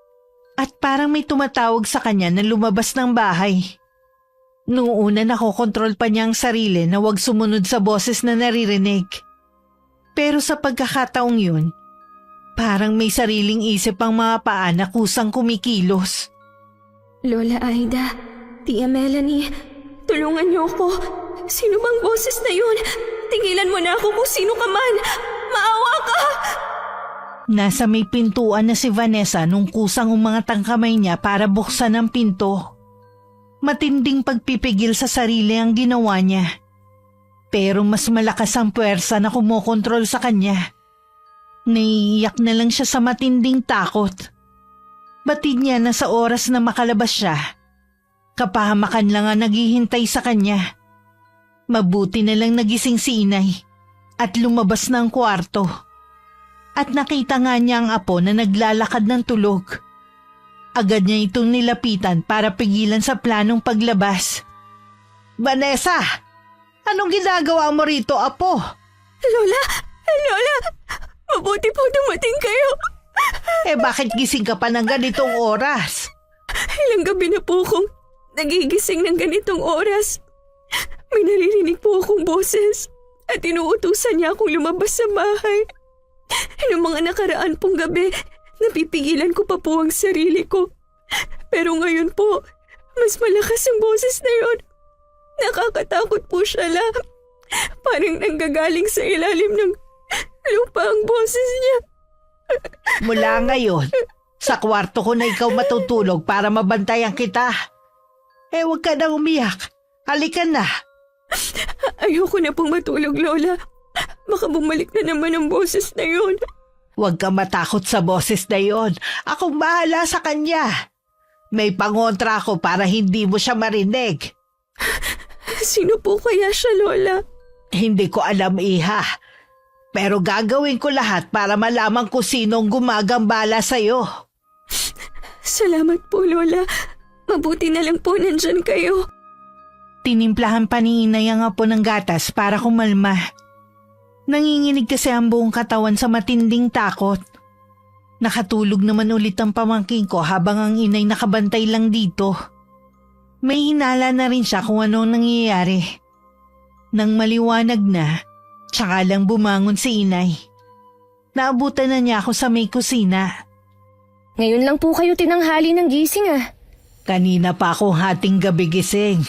at parang may tumatawag sa kanya na lumabas ng bahay. Noong una nakokontrol pa niya ang sarili na huwag sumunod sa boses na naririnig. Pero sa pagkakataong yun, parang may sariling isip ang mga paa na kusang kumikilos. Lola Aida, Tia Melanie, tulungan niyo ako. Sino bang boses na yun? Tingilan mo na ako kung sino ka man. Maawa ka! Nasa may pintuan na si Vanessa nung kusang umangat ang kamay niya para buksan ang pinto. Matinding pagpipigil sa sarili ang ginawa niya. Pero mas malakas ang puwersa na kumokontrol sa kanya. Naiiyak na lang siya sa matinding takot. Batid niya na sa oras na makalabas siya, kapahamakan lang ang naghihintay sa kanya. Mabuti na lang nagising si inay at lumabas ng kwarto. At nakita nga niya ang apo na naglalakad ng tulog. Agad niya itong nilapitan para pigilan sa planong paglabas. Vanessa! Anong ginagawa mo rito, apo? Lola! Lola! Mabuti po dumating kayo. Bakit gising ka pa ng ganitong oras? Ilang gabi na po akong nagigising ng ganitong oras. May naririnig po akong boses at inuutusan niya akong lumabas sa bahay. Noong mga nakaraan pong gabi, napipigilan ko pa po ang sarili ko. Pero ngayon po, Mas malakas ang boses na yon. Nakakatakot po siya la. Parang nanggagaling sa ilalim ng lupa ang boses niya. Mula ngayon, sa kwarto ko na ikaw matutulog para mabantayan kita. Huwag ka na umiyak. Halika na. Ayoko na pong matulog, Lola. Baka bumalik na naman ang boses na yon. Huwag ka matakot sa boses na yon. Akong bahala sa kanya. May pangontra ako para hindi mo siya marinig. Sino po kaya siya, Lola? Hindi ko alam, Iha. Pero gagawin ko lahat para malaman kung sinong gumagambala sa'yo. Salamat po, Lola. Mabuti na lang po nandyan kayo. Tinimplahan pa ni Inay ang apo ng gatas para kumalma. Nanginginig kasi ang buong katawan sa matinding takot. Nakatulog naman ulit ang pamangkin ko habang ang inay nakabantay lang dito. May hinala na rin siya kung ano nangyayari. Nang maliwanag na, tsaka lang bumangon si Inay. Naabutan na niya ako sa may kusina. Ngayon lang po kayo tinanghali ng gising Kanina pa akong hating gabi gising.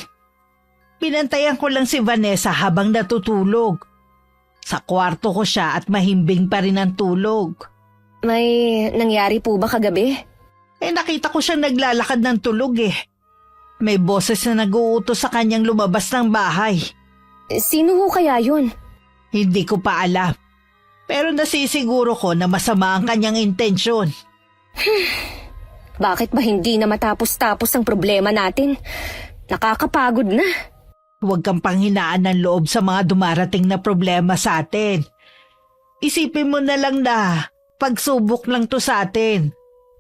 Pinantayan ko lang si Vanessa habang natutulog. Sa kwarto ko siya at mahimbing pa rin ang tulog. May nangyari po ba kagabi? Nakita ko siya naglalakad ng tulog May boses na nag-uutos sa kanyang lumabas ng bahay. Sino ho kaya yun? Hindi ko pa alam. Pero nasisiguro ko na masama ang kanyang intensyon. Bakit ba hindi na matapos-tapos ang problema natin? Nakakapagod na. Huwag kang panghinaan ng loob sa mga dumarating na problema sa atin. Isipin mo na lang na pagsubok lang to sa atin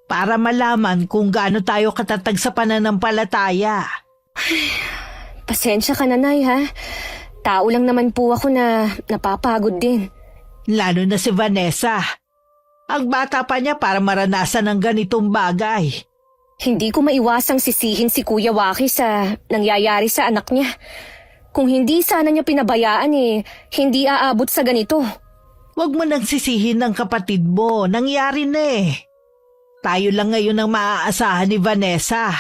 para malaman kung gaano tayo katatag sa pananampalataya. Pasensya ka na, Nay, ha? Tao lang naman po ako na napapagod din. Lalo na si Vanessa. Ang bata pa niya para maranasan ng ganitong bagay. Hindi ko maiwasang sisihin si Kuya Waki sa nangyayari sa anak niya. Kung hindi sana niya pinabayaan hindi aabot sa ganito. Huwag mo nang sisihin ng kapatid mo. Nangyari na Tayo lang ngayon ang maaasahan ni Vanessa.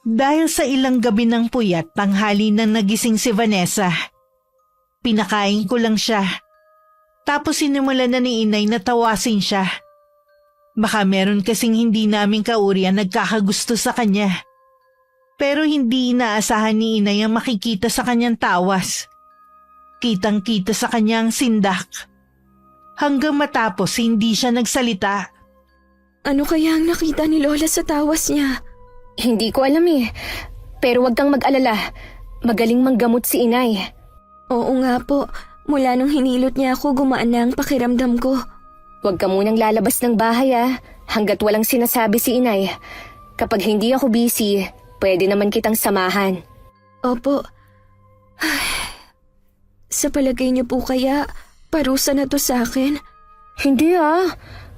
Dahil sa ilang gabi ng puyat, tanghali nang nagising si Vanessa. Pinakain ko lang siya. Tapos sinimulan na ni Inay na tawasin siya. Baka meron kasing hindi namin kaurian nagkakagusto sa kanya. Pero hindi inaasahan ni Inay ang makikita sa kanyang tawas. Kitang-kita sa kanyang sindak. Hanggang matapos hindi siya nagsalita. Ano kaya ang nakita ni Lola sa tawas niya? Hindi ko alam Pero wag kang mag-alala. Magaling manggamot si Inay. Oo nga po. Mula nung hinilot niya ako, gumaan na ang pakiramdam ko. Huwag ka munang lalabas ng bahay hanggat walang sinasabi si Inay. Kapag hindi ako busy, pwede naman kitang samahan. Opo. Sa palagay niyo po kaya, parusa na to sa akin? Hindi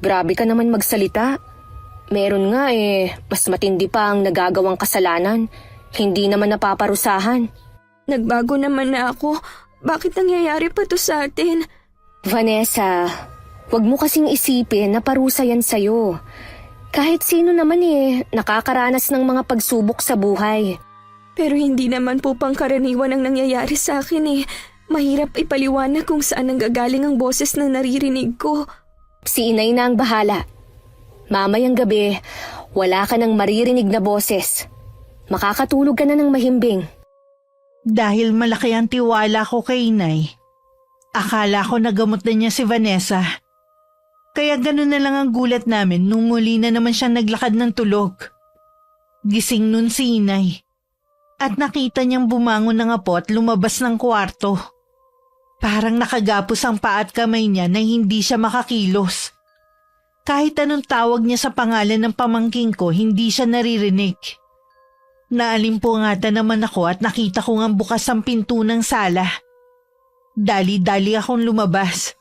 Grabe ka naman magsalita. Meron nga mas matindi pa ang nagagawang kasalanan. Hindi naman napaparusahan. Nagbago naman na ako. Bakit nangyayari pa to sa atin? Vanessa, huwag mo kasing isipin na parusa yan sa'yo. Kahit sino naman nakakaranas ng mga pagsubok sa buhay. Pero hindi naman po pangkaraniwan ang nangyayari sa akin Mahirap ipaliwanag kung saan nanggagaling ang boses na naririnig ko. Si Inay na ang bahala. Mamayang gabi, wala ka nang maririnig na boses. Makakatulog ka na ng mahimbing. Dahil malaki ang tiwala ko kay Inay, akala ko nagamot na niya si Vanessa. Kaya ganun na lang ang gulat namin nung muli na naman siyang naglakad ng tulog. Gising nun si Inay. At nakita niyang bumangon ng apo at lumabas ng kwarto. Parang nakagapos ang paa at kamay niya na hindi siya makakilos. Kahit anong tawag niya sa pangalan ng pamangking ko, hindi siya naririnig. Naalimpungatan naman ako at nakita ko ngang bukas ang pinto ng sala. Dali-dali akong lumabas.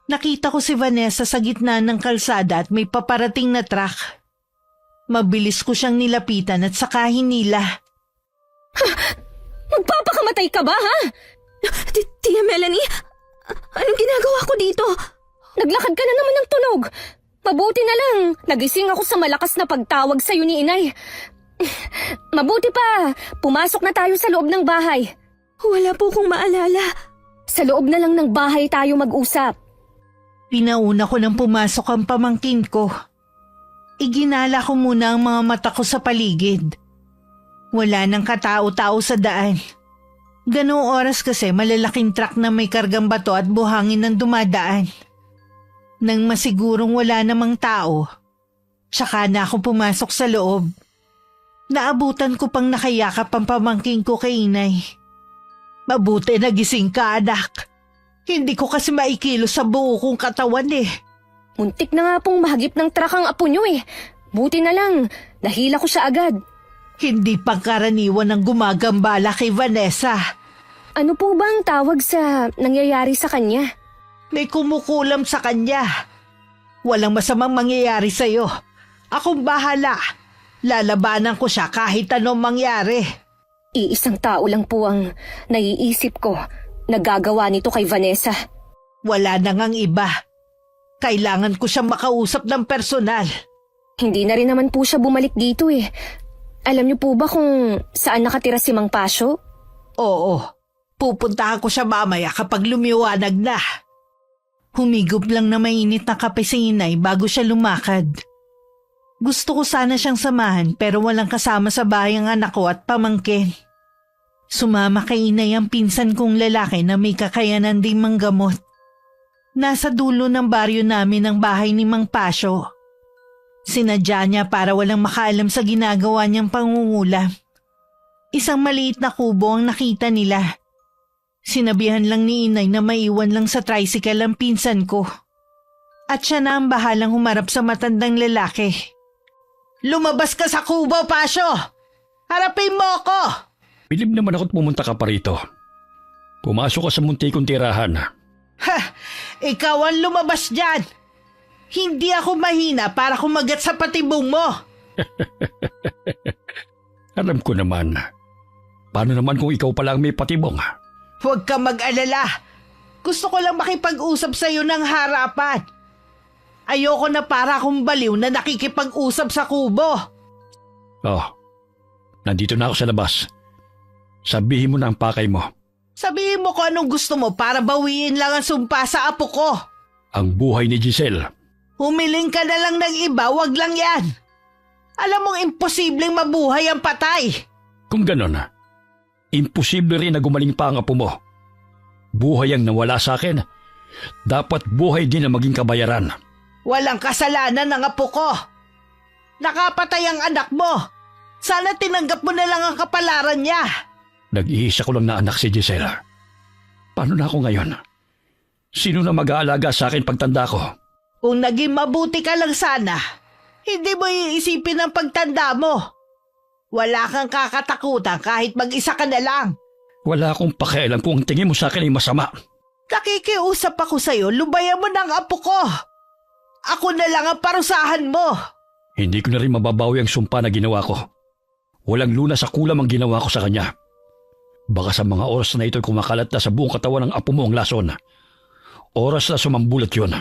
Nakita ko si Vanessa sa gitna ng kalsada at may paparating na truck. Mabilis ko siyang nilapitan at saka hinila. Magpapakamatay ka ba, ha? Tia Melanie, anong ginagawa ko dito? Naglakad ka na naman ng tunog. Mabuti na lang, nagising ako sa malakas na pagtawag sa'yo ni Inay. Mabuti pa! Pumasok na tayo sa loob ng bahay. Wala po kong maalala. Sa loob na lang ng bahay tayo mag-usap. Pinauna ko nang pumasok ang pamangkin ko. Iginala ko muna ang mga mata ko sa paligid. Wala nang katao-tao sa daan. Ganoong oras kasi malalaking truck na may kargang bato at buhangin ang dumadaan. Nang masigurong wala namang tao, tsaka na ako pumasok sa loob. Naabutan ko pang nakayakap ang pamangkin ko kay inay. Mabuti nagising ka, anak. Hindi ko kasi maikilos sa buo kong katawan eh. Muntik na nga pong mahagip ng truck ang apo nyo eh. Buti na lang, nahila ko siya agad. Hindi pangkaraniwan ang gumagambala kay Vanessa. Ano po ba ang tawag sa nangyayari sa kanya? May kumukulam sa kanya. Walang masamang mangyayari sa'yo. Akong bahala. Lalabanan ko siya kahit anong mangyari. Iisang tao lang po ang naiisip ko na gagawa nito kay Vanessa. Wala na ngang iba. Kailangan ko siya makausap ng personal. Hindi na rin naman po siya bumalik dito eh. Alam niyo po ba kung saan nakatira si Mang Pasyo? Oo. Pupuntahan ko siya mamaya kapag lumiwanag na. Humigop lang na mainit na kape si inay bago siya lumakad. Gusto ko sana siyang samahan pero walang kasama sa bahay ang anak ko at pamangkin. Sumama kay inay ang pinsan kong lalaki na may kakayanan ding manggamot. Nasa dulo ng baryo namin ang bahay ni Mang Pasyo. Sinadya niya para walang makaalam sa ginagawa niyang pangungulam. Isang maliit na kubo ang nakita nila. Sinabihan lang ni inay na maiwan lang sa tricycle ang pinsan ko. At siya na ang bahalang humarap sa matandang lalaki. Lumabas ka sa kubo, Pasyo! Harapin mo ako! Bilib naman ako't pumunta ka pa rito. Pumasok ka sa munti kong tirahan. Ha! Ikaw ang lumabas dyan! Hindi ako mahina para kumagat sa patibong mo! Alam ko naman. Paano naman kung ikaw pala ang may patibong? Huwag ka mag-alala. Gusto ko lang makipag-usap sa iyo ng harapan. Ayoko na para akong baliw na nakikipag-usap sa kubo. Oh, nandito na ako sa labas. Sabihin mo na ang pakay mo. Sabihin mo kung anong gusto mo para bawiin lang ang sumpa sa apo ko. Ang buhay ni Giselle. Humiling ka na lang ng iba, wag lang yan. Alam mong imposibleng mabuhay ang patay. Kung ganon, imposible rin na gumaling pa ang apo mo. Buhay ang nawala sa akin. Dapat buhay din na maging kabayaran. Walang kasalanan ng apo ko. Nakapatay ang anak mo. Sana tinanggap mo na lang ang kapalaran niya. Nag-iisa ko lang na anak si Giselle. Paano na ako ngayon? Sino na mag-aalaga sa akin pagtanda ko? Kung naging mabuti ka lang sana, hindi mo iisipin ang pagtanda mo. Wala kang kakatakutan kahit mag-isa ka na lang. Wala akong pakialam kung ang tingin mo sa akin ay masama. Nakikiusap ako sa'yo, lubayan mo ng apo ko. Ako na lang ang parusahan mo. Hindi ko na rin mababawi ang sumpa na ginawa ko. Walang lunas sa kulam ang ginawa ko sa kanya. Baka sa mga oras na ito'y kumakalat na sa buong katawan ng apo mo ang lason. Oras na sumambulat yun.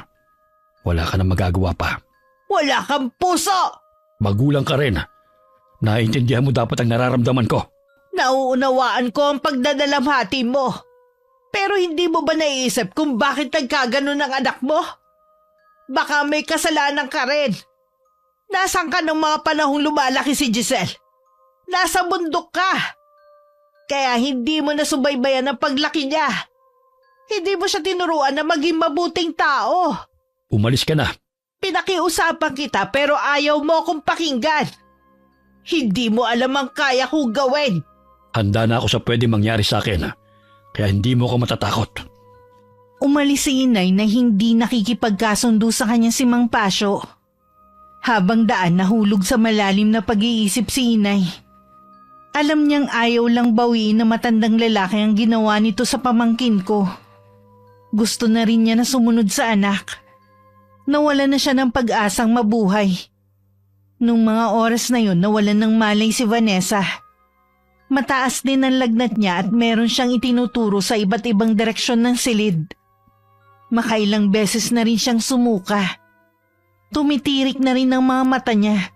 Wala ka na magagawa pa. Wala kang puso! Magulang ka rin. Naiintindihan mo dapat ang nararamdaman ko. Nauunawaan ko ang pagdadalamhati mo. Pero hindi mo ba naiisip kung bakit nagkaganon ang anak mo? Baka may kasalanan ka rin. Nasaan ka ng mga panahong lumalaki si Giselle? Nasa bundok ka. Kaya hindi mo nasubaybayan ang paglaki niya. Hindi mo siya tinuruan na maging mabuting tao. Umalis ka na. Pinakiusapan kita pero ayaw mo akong pakinggan. Hindi mo alam ang kaya kong gawin. Handa na ako sa pwede mangyari sa akin. Kaya hindi mo ako matatakot. Umalis si inay na hindi nakikipagkasundo sa kanya si Mang Pasyo. Habang daan nahulog sa malalim na pag-iisip si inay. Alam niyang ayaw lang bawiin na matandang lalaki ang ginawa nito sa pamangkin ko. Gusto na rin niya na sumunod sa anak. Nawala na siya ng pag-asang mabuhay. Nung mga oras na yun nawalan ng malay si Vanessa. Mataas din ang lagnat niya at meron siyang itinuturo sa iba't ibang direksyon ng silid. Makailang beses na rin siyang sumuka. Tumitirik na rin ang mga mata niya.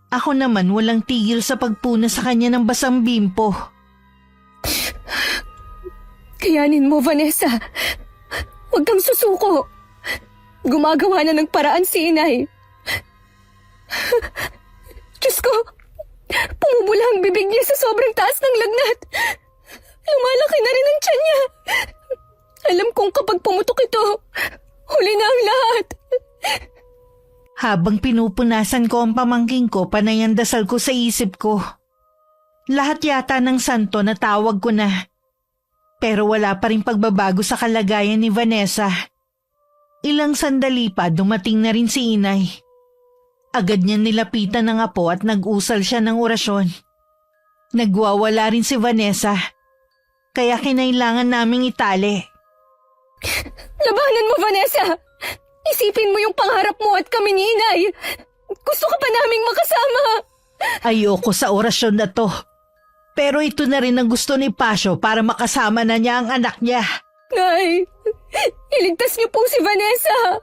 Ako naman walang tigil sa pagpuna sa kanya ng basang bimpo. Kayanin mo, Vanessa. Huwag kang susuko. Gumagawa na ng paraan si inay. Diyos ko, pumubula ang bibig niya sa sobrang taas ng lagnat. Lumalaki na rin ang tiyan niya. Alam kong kapag pumutok ito, huli na ang lahat. Habang pinupunasan ko ang pamangking ko, panay ang dasal ko sa isip ko. Lahat yata ng santo na tawag ko na. Pero wala pa rin pagbabago sa kalagayan ni Vanessa. Ilang sandali pa dumating na rin si inay. Agad niya nilapitan ng apo at nag-usal siya ng orasyon. Nagwawala rin si Vanessa. Kaya kinailangan naming itali. Labanan mo, Vanessa! Isipin mo yung pangarap mo at kami ni inay. Gusto ka pa naming makasama. Ayoko sa orasyon na to. Pero ito na rin ang gusto ni Pasio para makasama na niya ang anak niya. Nay, iligtas niyo po si Vanessa.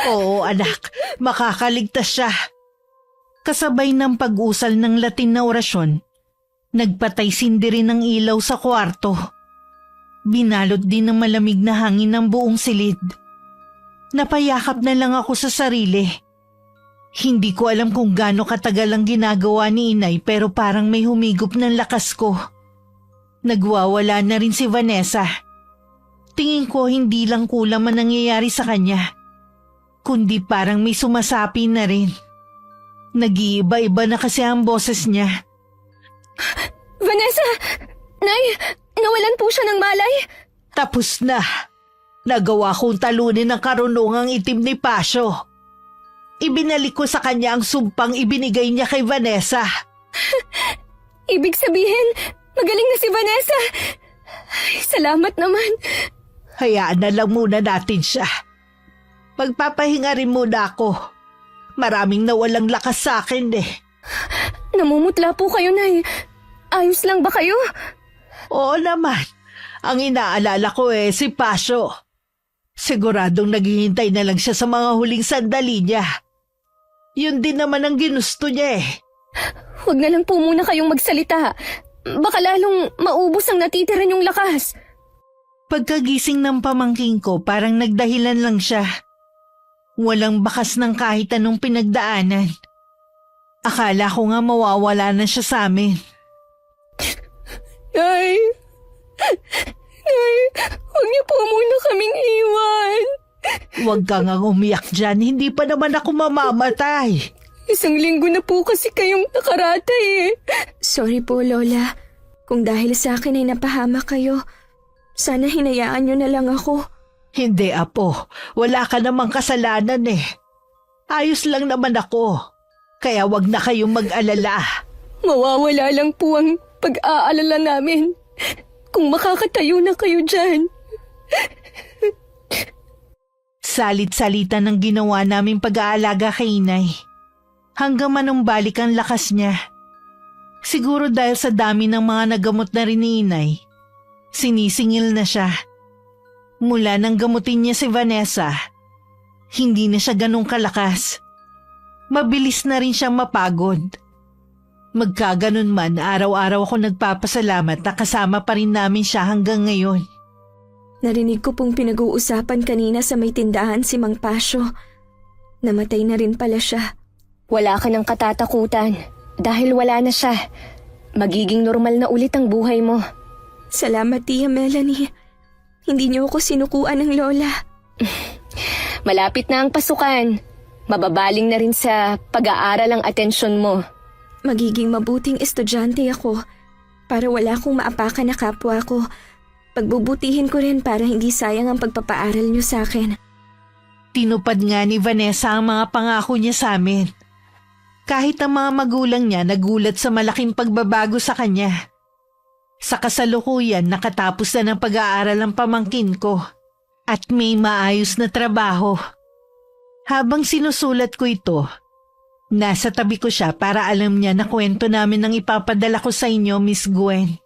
Oo anak, makakaligtas siya. Kasabay ng pag-usal ng Latin na orasyon, nagpatay sindi rin ng ilaw sa kwarto. Binalot din ng malamig na hangin ng buong silid. Napayakap na lang ako sa sarili. Hindi ko alam kung gaano katagal ang ginagawa ni inay pero parang may humigop ng lakas ko. Nagwawala na rin si Vanessa. Tingin ko hindi lang kulang ang nangyayari sa kanya, kundi parang may sumasapi na rin. Nag-iiba-iba na kasi ang boses niya. Vanessa! Nay, nawalan po siya ng malay. Tapos na. Nagawa kong talunin ang karunungang itim ni Pasio. Ibinalik ko sa kanya ang sumpang ibinigay niya kay Vanessa. Ibig sabihin, magaling na si Vanessa. Ay, salamat naman. Hayaan na lang muna natin siya. Magpapahinga rin muna ako. Maraming nawalang lakas sa akin eh. Namumutla po kayo, Nay. Ayos lang ba kayo? Oo naman. Ang inaalala ko si Pasio. Siguradong naghihintay na lang siya sa mga huling sandali niya. Yun din naman ang ginusto niya eh. Huwag na lang po muna kayong magsalita. Baka lalong maubos ang natitira niyong lakas. Pagkagising ng pamangking ko, parang nagdahilan lang siya. Walang bakas ng kahit anong pinagdaanan. Akala ko nga mawawala na siya sa amin. Nay! Nay, huwag niyo po muna kaming iwan. Huwag ka nga umiyak dyan, hindi pa naman ako mamamatay. 1 linggo na po kasi kayong nakaratay eh. Sorry po, Lola. Kung dahil sa akin ay napahama kayo, sana hinayaan niyo na lang ako. Hindi, Apo. Wala ka namang kasalanan eh. Ayos lang naman ako. Kaya wag na kayong mag-alala. Mawawala lang po ang pag-aalala namin kung makakatayo na kayo dyan. Salit-salita ng ginawa naming pag-aalaga kay inay. Hanggang manumbalik ang lakas niya. Siguro dahil sa dami ng mga nagamot na rin ni inay, sinisingil na siya. Mula nang gamutin niya si Vanessa, hindi na siya ganong kalakas. Mabilis na rin siyang mapagod. Magkaganon man, araw-araw ako nagpapasalamat na kasama pa rin namin siya hanggang ngayon. Narinig ko pong pinag-uusapan kanina sa may tindahan si Mang Pasio. Namatay na rin pala siya. Wala ka ng katatakutan dahil wala na siya. Magiging normal na ulit ang buhay mo. Salamat, Tia Melanie. Hindi niyo ako sinukuan ng lola. Malapit na ang pasukan. Mababaling na rin sa pag-aaral ang atensyon mo. Magiging mabuting estudyante ako para wala akong maapakan na kapwa ko. Pagbubutihin ko rin para hindi sayang ang pagpapaaral niyo sa akin. Tinupad nga ni Vanessa ang mga pangako niya sa amin. Kahit ang mga magulang niya nagulat sa malaking pagbabago sa kanya. Sa kasalukuyan, nakatapos na ng pag-aaral ang pamangkin ko at may maayos na trabaho. Habang sinusulat ko ito, nasa tabi ko siya para alam niya na kwento namin ang ipapadala ko sa inyo, Miss Gwen.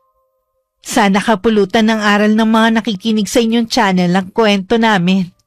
Sana kapulutan ng aral ng mga nakikinig sa inyong channel ang kwento namin.